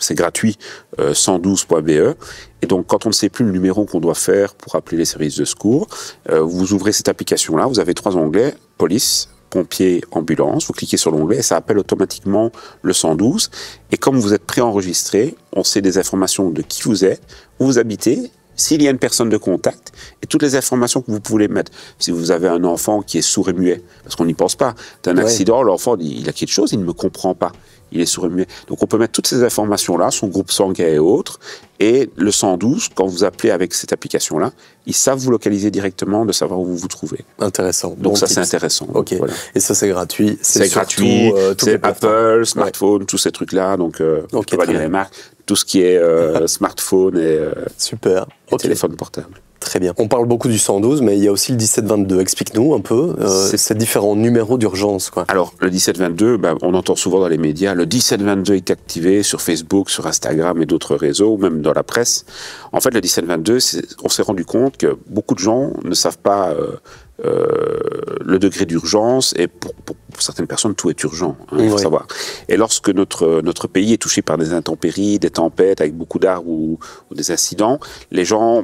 c'est gratuit, 112.be. Et donc, quand on ne sait plus le numéro qu'on doit faire pour appeler les services de secours, vous ouvrez cette application-là, vous avez 3 onglets, police, pompiers, ambulance, vous cliquez sur l'onglet et ça appelle automatiquement le 112. Et comme vous êtes préenregistré, on sait des informations de qui vous êtes, où vous habitez, s'il y a une personne de contact et toutes les informations que vous pouvez mettre. Si vous avez un enfant qui est sourd et muet, parce qu'on n'y pense pas, t'as un accident, l'enfant dit il a quelque chose, il ne me comprend pas. Il est sourd et muet. Donc on peut mettre toutes ces informations-là, son groupe sanguin et autres, et le 112, quand vous appelez avec cette application-là, ils savent vous localiser directement, de savoir où vous vous trouvez. Intéressant. Donc ça, c'est intéressant. Ok. Voilà. Et ça, c'est gratuit. C'est gratuit. C'est Apple, smartphone, tous ces trucs-là. Donc, on peut pas dire les marques. Tout ce qui est smartphone et, super. Et téléphone portable. Très bien. On parle beaucoup du 112, mais il y a aussi le 1722. Explique-nous un peu ces différents numéros d'urgence, quoi. Alors, le 1722, on entend souvent dans les médias, le 1722 est activé sur Facebook, sur Instagram et d'autres réseaux, même dans la presse. En fait, le 1722, on s'est rendu compte que beaucoup de gens ne savent pas le degré d'urgence, et pour certaines personnes, tout est urgent, hein, il faut savoir. Et lorsque notre pays est touché par des intempéries, des tempêtes, avec beaucoup d'arbres ou des incidents, les gens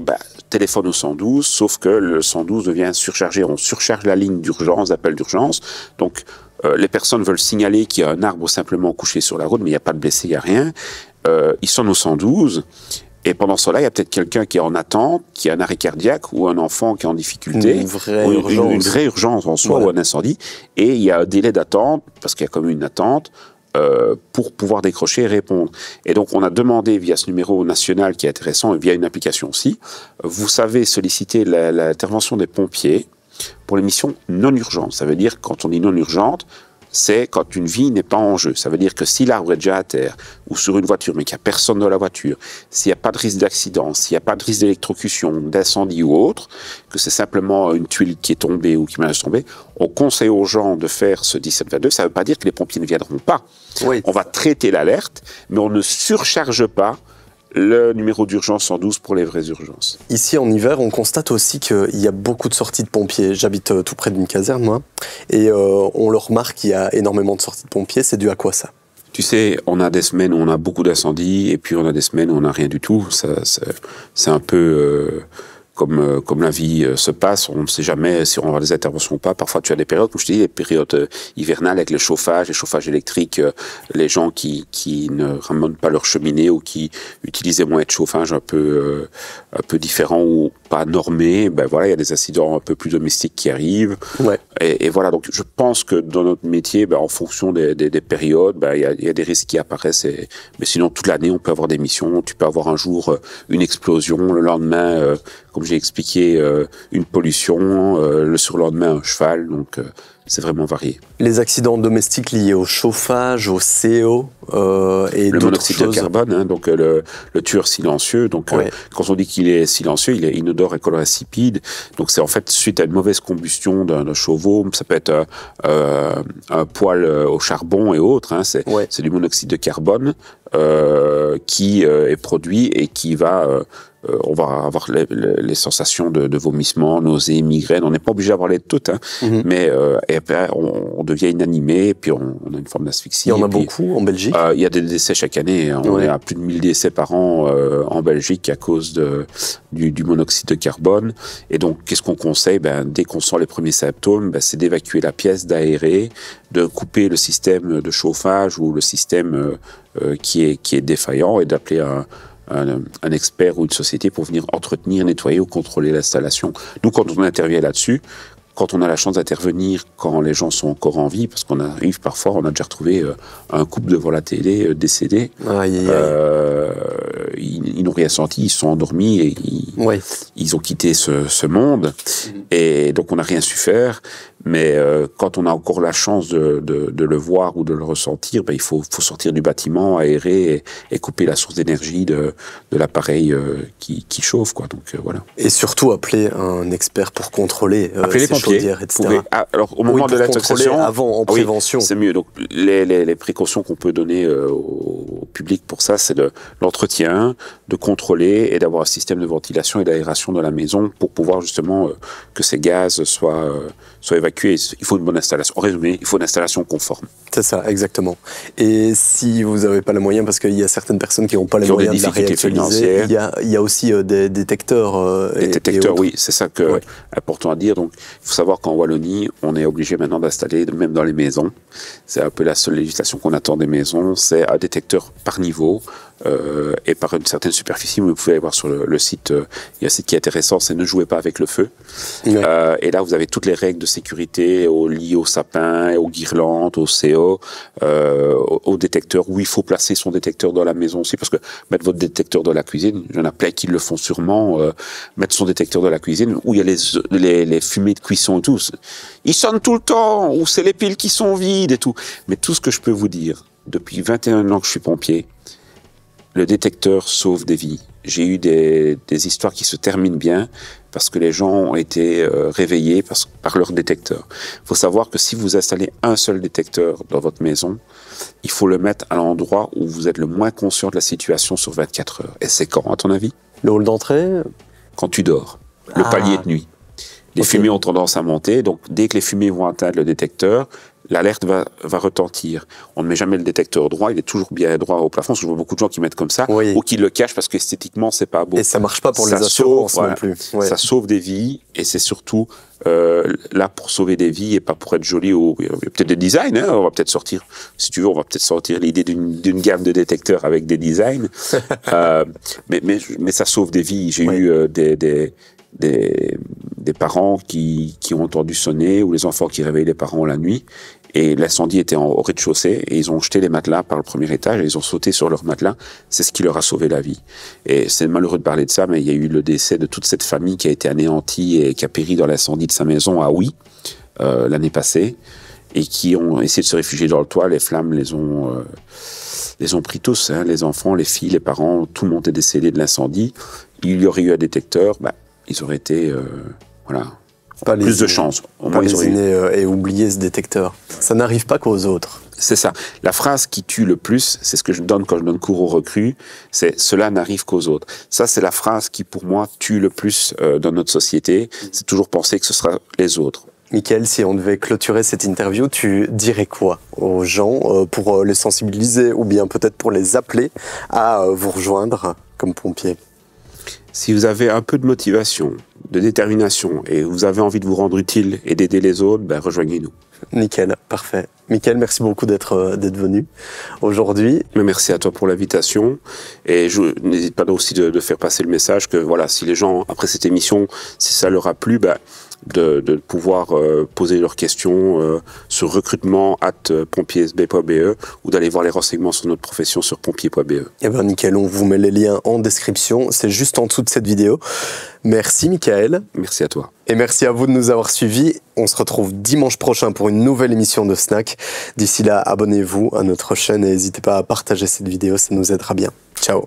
téléphonent au 112, sauf que le 112 devient surchargé. On surcharge la ligne d'urgence, d'appel d'urgence. Donc, les personnes veulent signaler qu'il y a un arbre simplement couché sur la route, mais il n'y a pas de blessé, il n'y a rien. Ils sonnent au 112. Et pendant cela, il y a peut-être quelqu'un qui est en attente, qui a un arrêt cardiaque, ou un enfant qui est en difficulté, une vraie urgence en soi, ou un incendie, et il y a un délai d'attente, parce qu'il y a comme une attente, pour pouvoir décrocher et répondre. Et donc, on a demandé via ce numéro national qui est intéressant, et via une application aussi, vous savez solliciter l'intervention des pompiers pour les missions non urgentes. Ça veut dire, quand on dit non urgente, c'est quand une vie n'est pas en jeu. Ça veut dire que si l'arbre est déjà à terre ou sur une voiture, mais qu'il n'y a personne dans la voiture, s'il n'y a pas de risque d'accident, s'il n'y a pas de risque d'électrocution, d'incendie ou autre, que c'est simplement une tuile qui est tombée ou qui manage de tomber, on conseille aux gens de faire ce 1722. Ça ne veut pas dire que les pompiers ne viendront pas. Oui. On va traiter l'alerte, mais on ne surcharge pas le numéro d'urgence 112 pour les vraies urgences. Ici, en hiver, on constate aussi qu'il y a beaucoup de sorties de pompiers. J'habite tout près d'une caserne, moi, et on le remarque qu'il y a énormément de sorties de pompiers. C'est dû à quoi, ça? Tu sais, on a des semaines où on a beaucoup d'incendies, et puis on a des semaines où on n'a rien du tout. C'est un peu... Comme la vie se passe, on ne sait jamais si on va avoir des interventions ou pas. Parfois, tu as des périodes, comme je te dis, les périodes hivernales avec le chauffage, les chauffages électriques, les gens qui ne ramenent pas leur cheminée ou qui utilisent des moyens de chauffage un peu différents ou pas normés. Ben voilà, il y a des incidents un peu plus domestiques qui arrivent. Ouais. Et voilà, donc je pense que dans notre métier, ben, en fonction des périodes, ben, il y a des risques qui apparaissent. Mais sinon, toute l'année, on peut avoir des missions. Tu peux avoir un jour une explosion, le lendemain, comme j'ai expliqué, une pollution, le surlendemain un cheval, donc c'est vraiment varié. Les accidents domestiques liés au chauffage, au CO et le monoxyde de carbone, hein, donc le tueur silencieux. Donc quand on dit qu'il est silencieux, il est inodore et colorascipide. Donc c'est en fait suite à une mauvaise combustion d'un chauveau. Ça peut être un poêle au charbon et autres. Hein, c'est du monoxyde de carbone qui est produit et qui va on va avoir les sensations de vomissement, nausées, migraines. On n'est pas obligé d'avoir les toutes, hein, mais et après, on devient inanimé, et puis on a une forme d'asphyxie. Il y en a beaucoup en Belgique. Il y a des décès chaque année. Hein. On est à plus de 1000 décès par an en Belgique à cause du monoxyde de carbone. Et donc, qu'est-ce qu'on conseille? Dès qu'on sent les premiers symptômes, c'est d'évacuer la pièce, d'aérer, de couper le système de chauffage ou le système qui est défaillant et d'appeler un expert ou une société pour venir entretenir, nettoyer ou contrôler l'installation. Nous, quand on intervient là-dessus, quand on a la chance d'intervenir quand les gens sont encore en vie, parce qu'on arrive parfois, on a déjà retrouvé un couple devant la télé décédé. Ils n'ont rien senti, ils sont endormis et ils ont quitté ce monde. Et donc on n'a rien su faire. Mais quand on a encore la chance de le voir ou de le ressentir, il faut sortir du bâtiment, aérer et couper la source d'énergie de l'appareil qui chauffe, quoi. Donc voilà. Et surtout appeler un expert pour contrôler les pompiers, chaudières, etc. Alors au moment de l'intoxication, avant en prévention, c'est mieux. Donc les précautions qu'on peut donner au public pour ça, c'est de l'entretien, de contrôler et d'avoir un système de ventilation et d'aération dans la maison pour pouvoir justement que ces gaz soient évacués. Il faut une bonne installation. En résumé, il faut une installation conforme. C'est ça, exactement. Et si vous n'avez pas les moyens, parce qu'il y a certaines personnes qui n'ont pas les moyens de la réactualiser, il y a aussi des détecteurs. Des détecteurs, oui, c'est ça que important à dire. Donc, il faut savoir qu'en Wallonie, on est obligé maintenant d'installer, même dans les maisons, c'est un peu la seule législation qu'on attend des maisons, c'est un détecteur par niveau. Et par une certaine superficie. Vous pouvez aller voir sur le site, il y a un site qui est intéressant, c'est ne jouez pas avec le feu. Et là, vous avez toutes les règles de sécurité liées aux sapins, aux guirlandes, au CO, au détecteur, où il faut placer son détecteur dans la maison aussi, parce que mettre votre détecteur dans la cuisine, il y en a plein qui le font sûrement, mettre son détecteur dans la cuisine, où il y a les fumées de cuisson et tout. Ils sonnent tout le temps, ou c'est les piles qui sont vides et tout. Mais tout ce que je peux vous dire, depuis 21 ans que je suis pompier, le détecteur sauve des vies. J'ai eu des histoires qui se terminent bien parce que les gens ont été réveillés par leur détecteur. Il faut savoir que si vous installez un seul détecteur dans votre maison, il faut le mettre à l'endroit où vous êtes le moins conscient de la situation sur 24 heures. Et c'est quand, à ton avis? Le hall d'entrée? Quand tu dors. Le palier de nuit. Les fumées ont tendance à monter, donc dès que les fumées vont atteindre le détecteur, l'alerte va retentir. On ne met jamais le détecteur droit, il est toujours bien droit au plafond, parce que je vois beaucoup de gens qui mettent comme ça, ou qui le cachent parce qu'esthétiquement, c'est pas beau. Et ça marche pas pour les assurances non plus. Ça sauve des vies, et c'est surtout là pour sauver des vies et pas pour être joli. Il y a peut-être des designs, hein, on va peut-être sortir, si tu veux, on va peut-être sortir l'idée d'une gamme de détecteurs avec des designs. Mais ça sauve des vies. J'ai eu des parents qui ont entendu sonner, ou les enfants qui réveillent les parents la nuit, et l'incendie était au rez-de-chaussée, et ils ont jeté les matelas par le premier étage, et ils ont sauté sur leurs matelas. C'est ce qui leur a sauvé la vie. Et c'est malheureux de parler de ça, mais il y a eu le décès de toute cette famille qui a été anéantie et qui a péri dans l'incendie de sa maison à Huy, l'année passée. et qui ont essayé de se réfugier dans le toit. Les flammes les ont pris tous, hein, les enfants, les filles, les parents, tout le monde est décédé de l'incendie. Il y aurait eu un détecteur, ils auraient été, plus de chance. Au moins, ils auraient eu... et oublier ce détecteur. Ça n'arrive pas qu'aux autres. C'est ça. La phrase qui tue le plus, c'est ce que je donne quand je donne cours aux recrues, c'est « cela n'arrive qu'aux autres ». Ça, c'est la phrase qui, pour moi, tue le plus dans notre société. C'est toujours penser que ce sera les autres. Mickaël, si on devait clôturer cette interview, tu dirais quoi aux gens pour les sensibiliser ou bien peut-être pour les appeler à vous rejoindre comme pompiers? Si vous avez un peu de motivation, de détermination et vous avez envie de vous rendre utile et d'aider les autres, rejoignez-nous. Nickel, parfait. Mickaël, merci beaucoup d'être venu aujourd'hui. Mais merci à toi pour l'invitation et je n'hésite pas aussi de faire passer le message que voilà, si les gens, après cette émission, si ça leur a plu, de pouvoir poser leurs questions sur recrutement@pompiers-sb.be ou d'aller voir les renseignements sur notre profession sur pompiers.be. Eh bien, nickel, on vous met les liens en description, c'est juste en dessous de cette vidéo. Merci Mickaël. Merci à toi. Et merci à vous de nous avoir suivis. On se retrouve dimanche prochain pour une nouvelle émission de Snack. D'ici là, abonnez-vous à notre chaîne et n'hésitez pas à partager cette vidéo, ça nous aidera bien. Ciao.